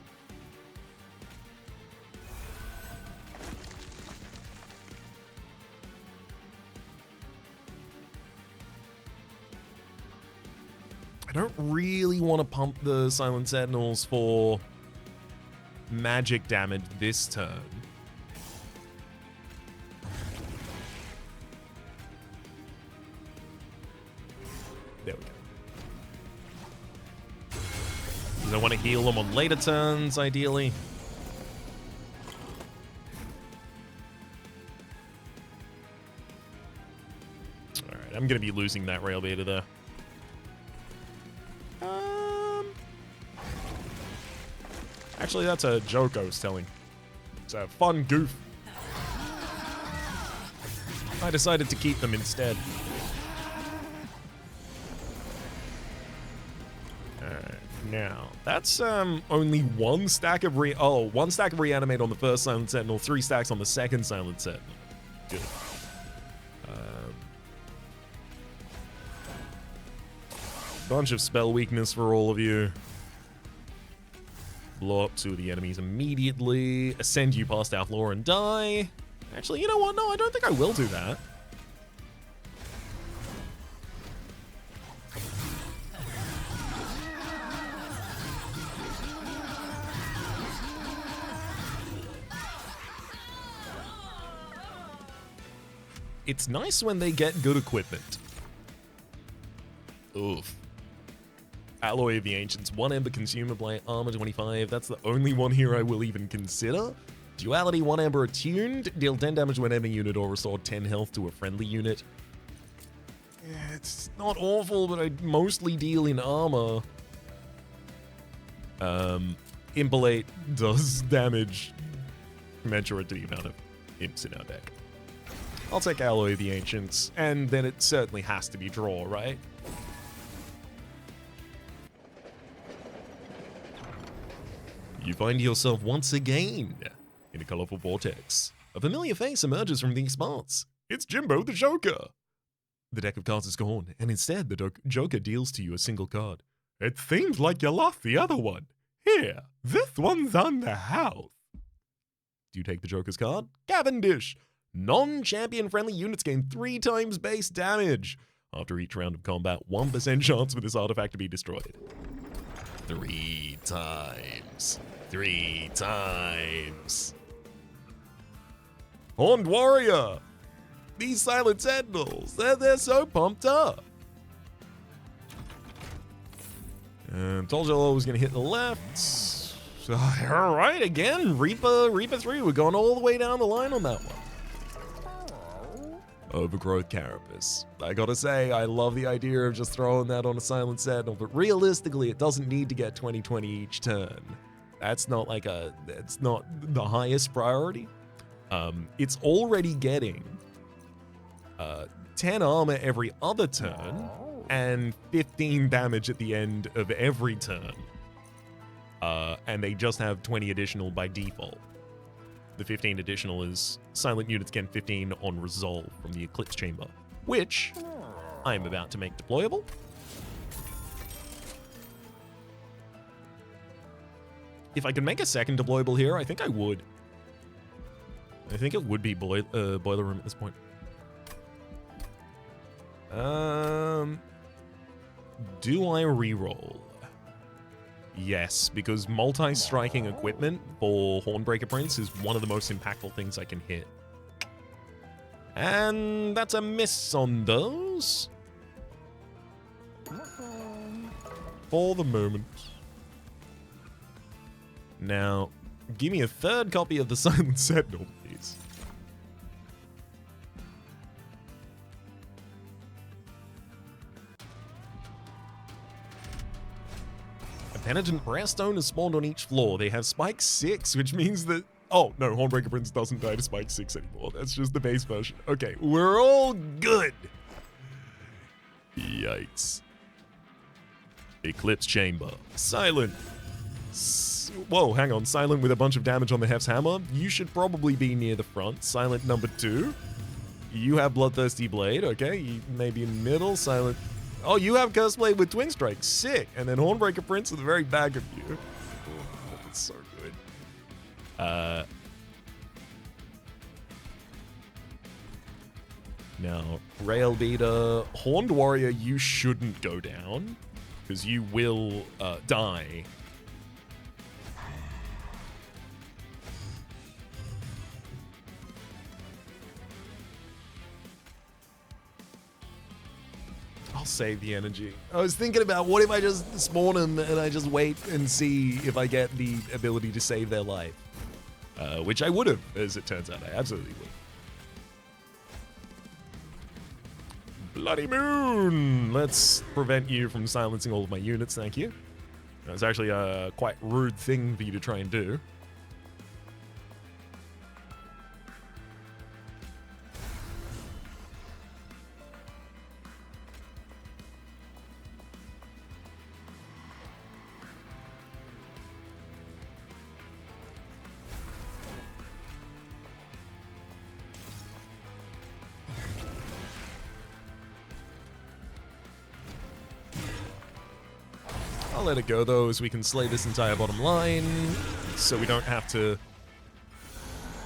I don't really want to pump the Silent Sentinels for magic damage this turn. There we go. Because I want to heal them on later turns, ideally. Alright, I'm going to be losing that rail beta there. Actually, that's a joke I was telling. It's a fun goof. I decided to keep them instead. Alright, now, that's only one stack of one stack of reanimate on the first Silent Sentinel, 3 stacks on the second Silent Sentinel. Good. Bunch of spell weakness for all of you. Blow up 2 of the enemies immediately, ascend you past our floor and die. Actually, you know what? No, I don't think I will do that. It's nice when they get good equipment. Oof. Alloy of the Ancients, 1 Ember consumable, armor 25. That's the only one here I will even consider. Duality, 1 Ember attuned. Deal 10 damage to an enemy unit or restore 10 health to a friendly unit. Yeah, it's not awful, but I mostly deal in armor. Impalate does damage commensurate to the amount of imps in our deck. I'll take Alloy of the Ancients, and then it certainly has to be draw, right? You find yourself once again in a colorful vortex. A familiar face emerges from these spots. It's Jimbo the Joker. The deck of cards is gone, and instead the Joker deals to you a single card. It seems like you lost the other one. Here, this one's on the house. Do you take the Joker's card? Cavendish. Non-champion friendly units gain 3 times base damage. After each round of combat, 1% chance for this artifact to be destroyed. 3 times. 3 times. Horned Warrior. These Silent Sentinels, they're so pumped up. Told you I was going to hit the left. All right, again, Reaper 3. We're going all the way down the line on that one. Overgrowth Carapace. I gotta say, I love the idea of just throwing that on a Silent Sentinel, but realistically, it doesn't need to get 20/20 each turn. That's not like it's not the highest priority. It's already getting 10 armor every other turn and 15 damage at the end of every turn. And they just have 20 additional by default. The 15 additional is silent units gain 15 on resolve from the Eclipse Chamber, which I am about to make deployable. If I could make a second deployable here, I think I would. I think it would be Boiler Room at this point. Do I reroll? Yes, because multi-striking equipment for Hornbreaker Prince is one of the most impactful things I can hit. And that's a miss on those. For the moment. Now, give me a third copy of the Silent Sentinel, please. Penitent Rarestone is spawned on each floor. They have Spike 6, which means that... Oh, no, Hornbreaker Prince doesn't die to Spike 6 anymore. That's just the base version. Okay, we're all good. Yikes. Eclipse Chamber. Silent. Whoa, hang on. Silent with a bunch of damage on the Hef's Hammer. You should probably be near the front. Silent number 2. You have Bloodthirsty Blade. Okay, you may be in the middle. Silent... Oh, you have Curse Blade with Twin Strike. Sick. And then Hornbreaker Prince at the very back of you. Oh, that's so good. Now, Rail Beater. Horned Warrior, you shouldn't go down. Because you will die. I'll save the energy. I was thinking about what if I just spawn them and I just wait and see if I get the ability to save their life. Which I would have, as it turns out. I absolutely would. Bloody Moon! Let's prevent you from silencing all of my units, thank you. That's actually a quite rude thing for you to try and do. I'll let it go, though, as we can slay this entire bottom line, so we don't have to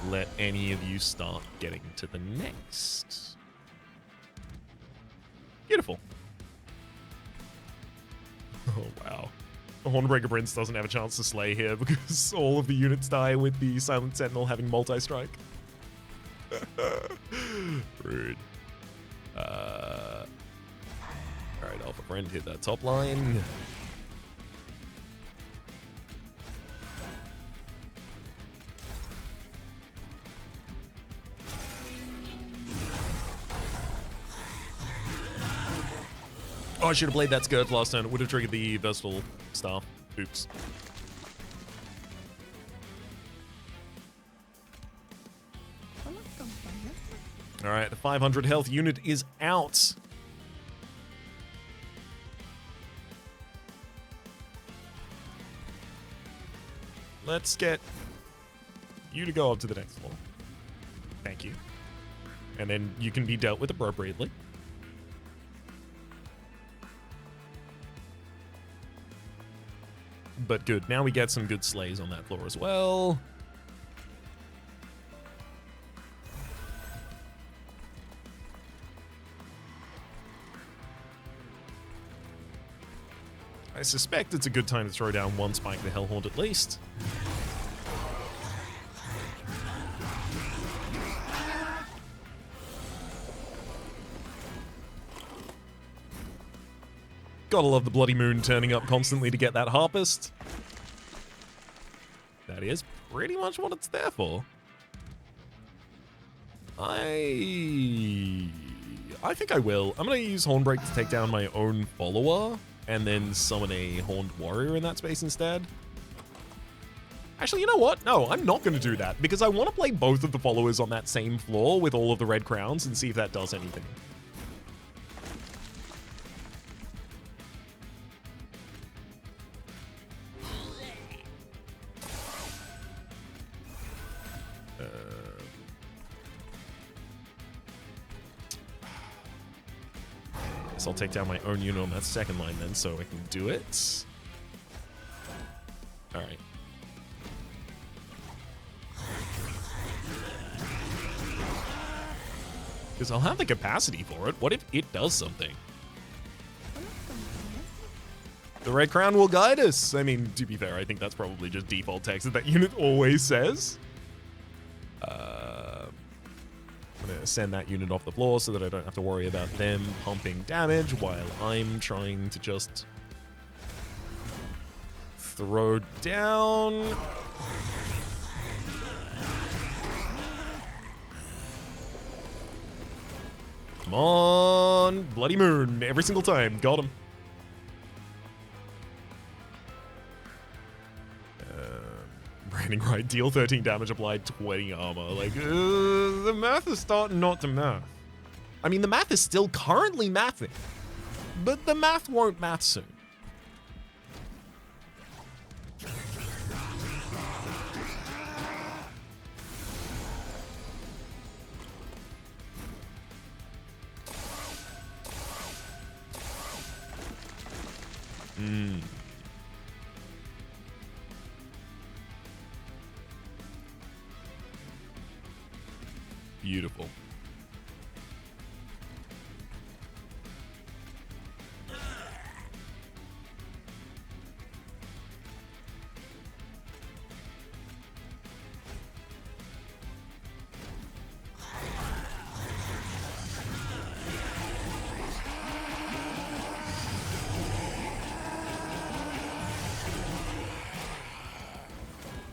let any of you start getting to the next. Beautiful. Oh, wow. The Hornbreaker Prince doesn't have a chance to slay here because all of the units die with the Silent Sentinel having multi-strike. Rude. Alright, Alpha Friend, hit that top line. Oh, I should have played that Scourge last turn. It would have triggered the Versatile Staff. Oops. Alright, the 500 health unit is out. Let's get you to go up to the next floor. Thank you. And then you can be dealt with appropriately. But good. Now we get some good slays on that floor as well. I suspect it's a good time to throw down one Spike the Hellhorn at least. Gotta love the Bloody Moon turning up constantly to get that Harpist. That is pretty much what it's there for. I think I will. I'm going to use Hornbreak to take down my own follower and then summon a Horned Warrior in that space instead. Actually, you know what? No, I'm not going to do that because I want to play both of the followers on that same floor with all of the red crowns and see if that does anything. I'll take down my own unit on that second line then so I can do it. Alright. Because I'll have the capacity for it. What if it does something? The red crown will guide us. I mean, to be fair, I think that's probably just default text that unit always says. I'm going to send that unit off the floor so that I don't have to worry about them pumping damage while I'm trying to just throw down. Come on, Bloody Moon, every single time. Got him. Branding right, deal 13 damage, applied 20 armor. Like, the math is starting not to math. I mean, the math is still currently mathing, but the math won't math soon. Beautiful.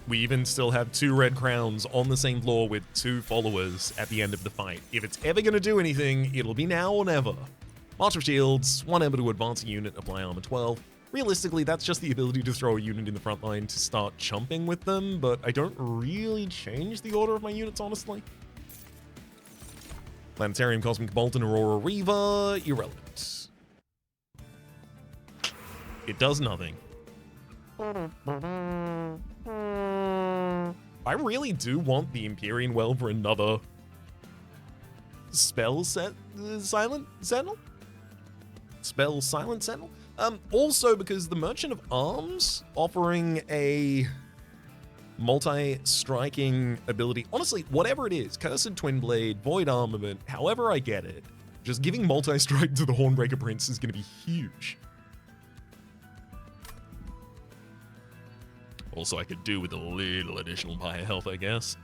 We even still have 2 red crowns on the same floor with 2 followers at the end of the fight. If it's ever going to do anything, it'll be now or never. March of Shields, 1 ember to advance a unit, apply armor 12. Realistically, that's just the ability to throw a unit in the front line to start chumping with them, but I don't really change the order of my units, honestly. Planetarium, Cosmic Bolt, and Aurora Reaver, irrelevant. It does nothing. I really do want the Empyrean Well for another spell set Silent Sentinel? Spell Silent Sentinel? Also because the Merchant of Arms offering a multi-striking ability, honestly, whatever it is, Cursed Twin Blade, Void Armament, however I get it, just giving multi-strike to the Hornbreaker Prince is going to be huge. Also, I could do with a little additional Pyre health, I guess.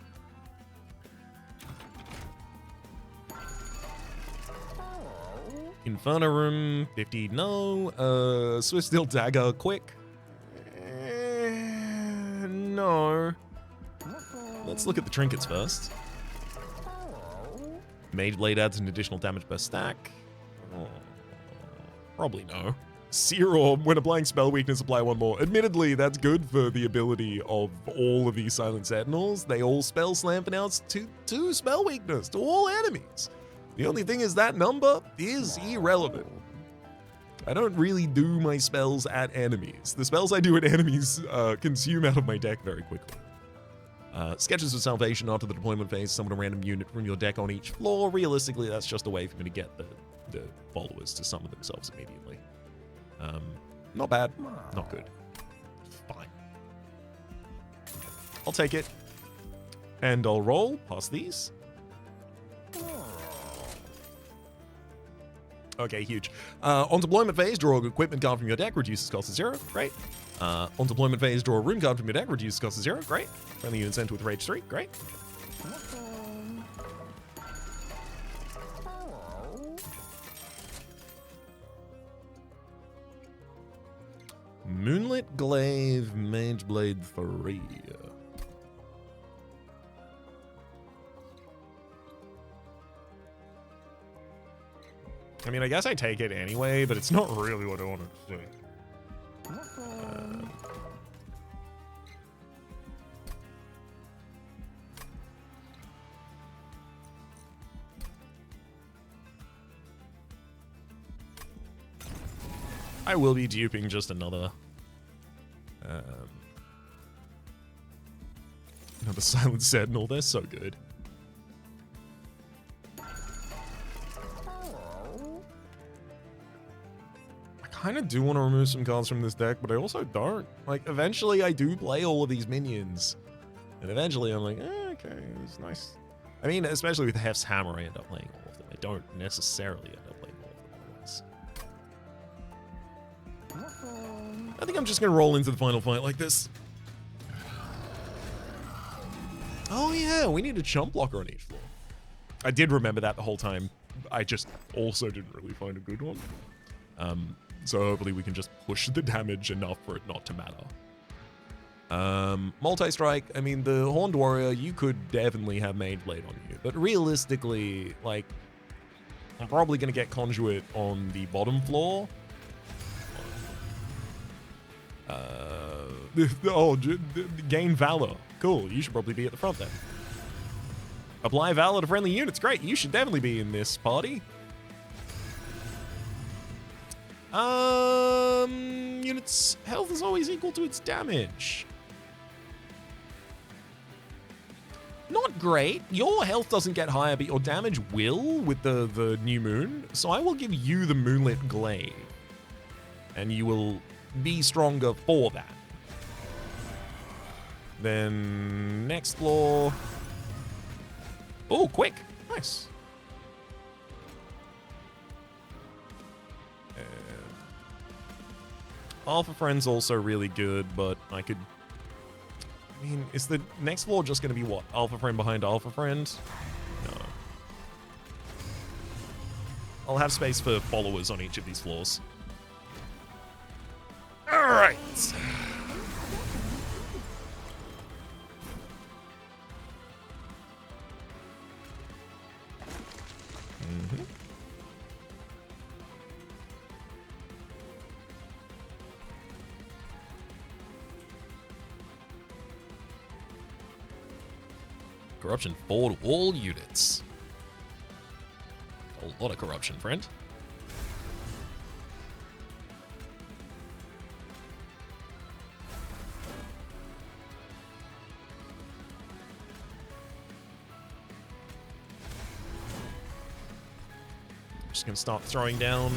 Inferno Room, 50, no. Swift Steel Dagger, quick. No. Let's look at the trinkets first. Mage Blade adds an additional damage per stack. Oh, probably no. Seer Orb, when applying spell weakness, apply 1 more. Admittedly, that's good for the ability of all of these Silent Sentinels. They all spell slam for now. It's 2 spell weakness to all enemies. The only thing is that number is irrelevant. I don't really do my spells at enemies. The spells I do at enemies consume out of my deck very quickly. Sketches of Salvation after the deployment phase, summon a random unit from your deck on each floor. Realistically, that's just a way for me to get the followers to summon themselves immediately. Not bad, not good. Fine. I'll take it. And I'll roll past these. Okay, huge. On deployment phase, draw an equipment card from your deck, reduces cost to 0. Great. On deployment phase, draw a rune card from your deck, reduces cost to 0. Great. Friendly unit sent with Rage 3. Great. Moonlit Glaive, Mage Blade 3. I mean, I guess I take it anyway, but it's not really what I wanted to do. I will be duping just another Silent Sentinel. They're so good. I kind of do want to remove some cards from this deck, but I also don't. Like, eventually I do play all of these minions. And eventually I'm like, okay, it's nice. I mean, especially with Hef's Hammer, I end up playing all of them. I don't necessarily end up playing all of them always. I think I'm just going to roll into the final fight like this. Oh yeah, we need a chump blocker on each floor. I did remember that the whole time. I just also didn't really find a good one. So hopefully we can just push the damage enough for it not to matter. Multi-strike, I mean, the Horned Warrior, you could definitely have Mage Blade on you. But realistically, like, I'm probably going to get Conduit on the bottom floor. Gain Valor. Cool, you should probably be at the front then. Apply Valor to friendly units. Great, you should definitely be in this party. Units' health is always equal to its damage. Not great. Your health doesn't get higher, but your damage will with the new moon. So I will give you the Moonlit Glaive. And you will be stronger for that. Then next floor. Oh, quick. Nice. Alpha Friend's also really good, but I could... I mean, is the next floor just going to be what? Alpha Friend behind Alpha Friend? No. I'll have space for followers on each of these floors. Alright. Corruption 4 to all units. A lot of corruption, friend. Just gonna start throwing down.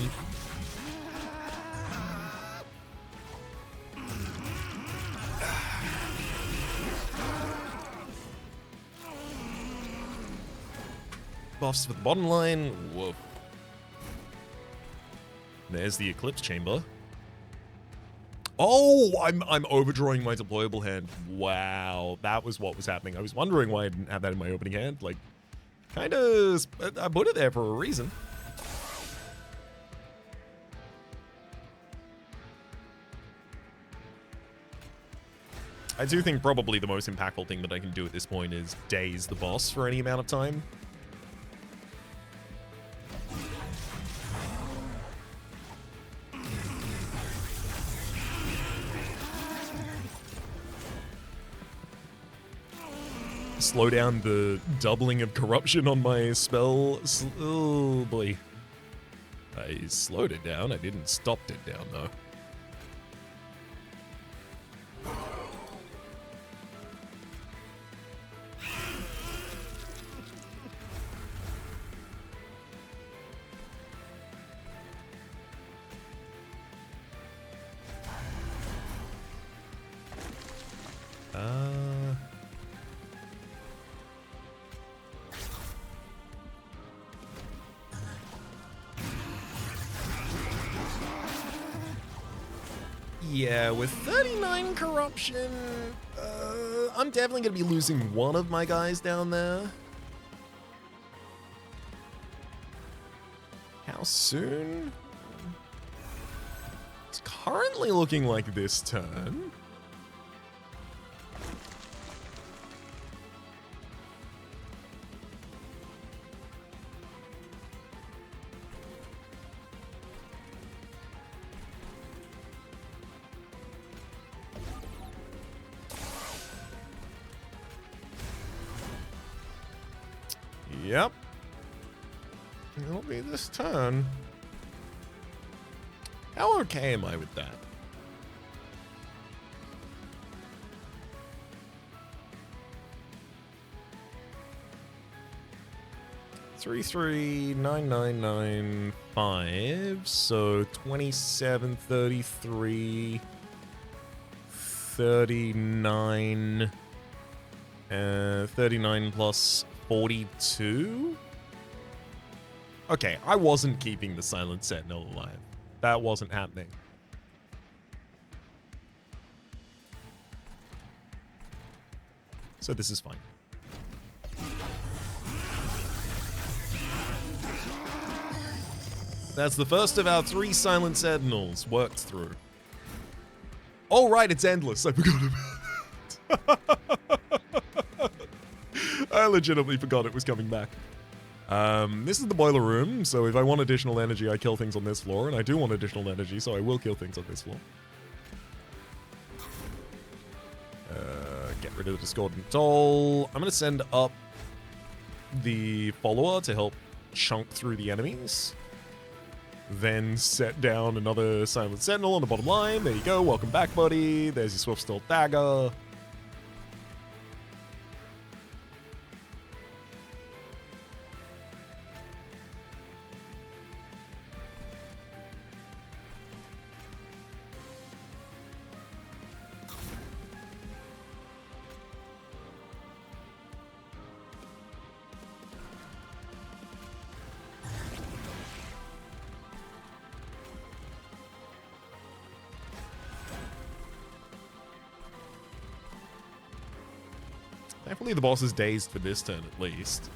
Buffs for the bottom line. Whoa. There's the Eclipse Chamber. Oh, I'm overdrawing my deployable hand. Wow, that was what was happening. I was wondering why I didn't have that in my opening hand. Like, kind of, I put it there for a reason. I do think probably the most impactful thing that I can do at this point is daze the boss for any amount of time. Slow down the doubling of corruption on my spell. Oh boy. I slowed it down. I didn't stop it down though. Yeah, with 39 corruption, I'm definitely going to be losing one of my guys down there. How soon? It's currently looking like this turn. Yep. It'll be this turn. How okay am I with that? Three, 9,995. So 27, 33, 39, 39 plus 42. Okay, I wasn't keeping the Silent Sentinel alive. That wasn't happening. So this is fine. That's the first of our 3 Silent Sentinels worked through. Oh, right, it's endless. I forgot about it. I legitimately forgot it was coming back. This is the boiler room, so if I want additional energy, I kill things on this floor, and I do want additional energy, so I will kill things on this floor. Get rid of the Discordant Toll. I'm going to send up the follower to help chunk through the enemies. Then set down another Silent Sentinel on the bottom line. There you go. Welcome back, buddy. There's your Swift Still Dagger. Thankfully, the boss is dazed for this turn, at least.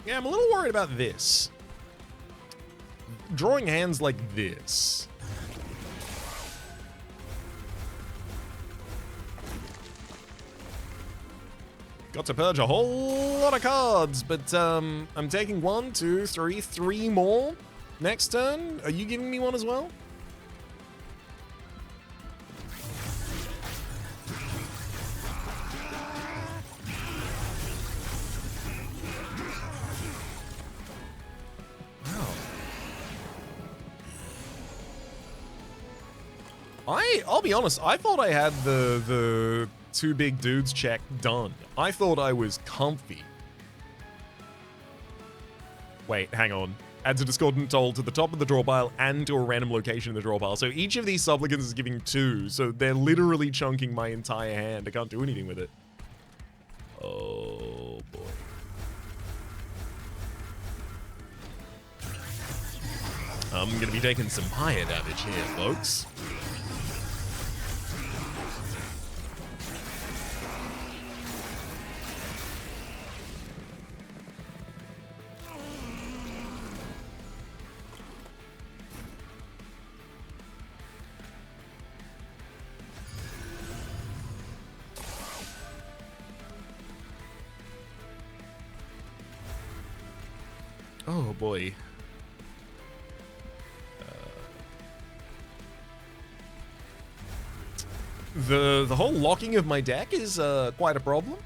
Yeah, I'm a little worried about this. Drawing hands like this. Got to purge a whole lot of cards, but I'm taking 1, 2, 3, 3 more next turn. Are you giving me one as well? I'll be honest, I thought I had the 2 big dudes check done. I thought I was comfy. Wait, hang on. Adds a Discordant Toll to the top of the draw pile and to a random location in the draw pile. So each of these supplicants is giving 2, so they're literally chunking my entire hand. I can't do anything with it. Oh, boy. I'm gonna be taking some higher damage here, folks. Oh boy. The whole locking of my deck is quite a problem.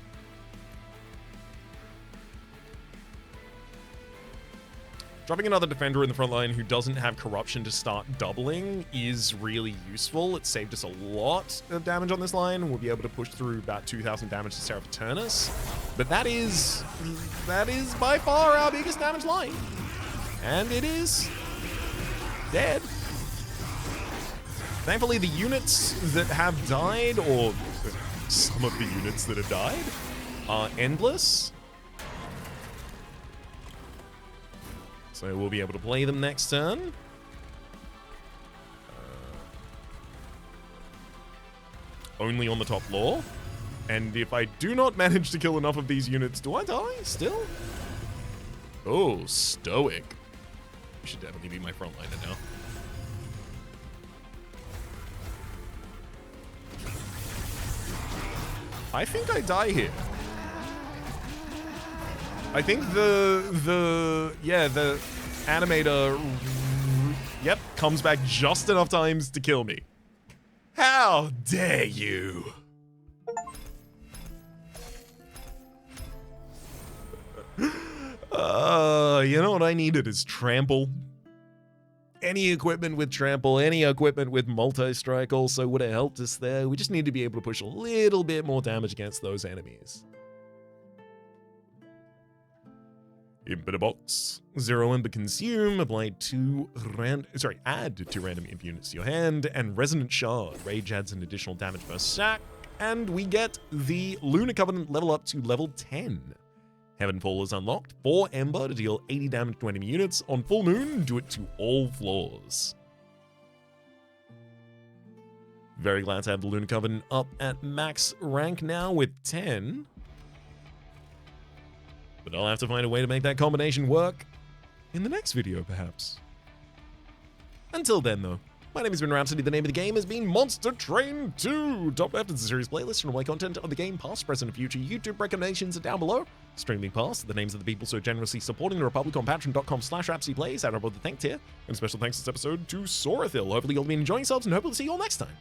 Dropping another defender in the front line who doesn't have corruption to start doubling is really useful. It saved us a lot of damage on this line. We'll be able to push through about 2,000 damage to Seraphiternus. But that is by far our biggest damage line. And it is dead. Thankfully, the units that have died, or some of the units that have died, are endless. So we'll be able to play them next turn. Only on the top floor. And if I do not manage to kill enough of these units, do I die still? Oh, stoic. You should definitely be my frontliner now. I think I die here. I think the animator Yep, comes back just enough times to kill me. How dare you? You know what I needed is trample. Any equipment with trample, any equipment with multi-strike also would have helped us there. We just need to be able to push a little bit more damage against those enemies. Imp box. 0 Ember consume, apply add 2 random imp units to your hand, and Resonant Shard. Rage adds an additional damage per stack, and we get the Lunar Covenant level up to level 10. Heavenfall is unlocked. 4 Ember to deal 80 damage to enemy units. On full moon, do it to all floors. Very glad to have the Lunar Covenant up at max rank now with 10. But I'll have to find a way to make that combination work in the next video, perhaps. Until then, though, my name has been Rhapsody. The name of the game has been Monster Train 2. Top left is a series playlist and all my content of the game, past, present, and future. YouTube recommendations are down below. Streaming past, the names of the people so generously supporting the Republic on patreon.com/RhapsodyPlays. Out of the thank tier. And special thanks this episode to Sorathil. Hopefully you'll be enjoying yourselves and hopefully see you all next time.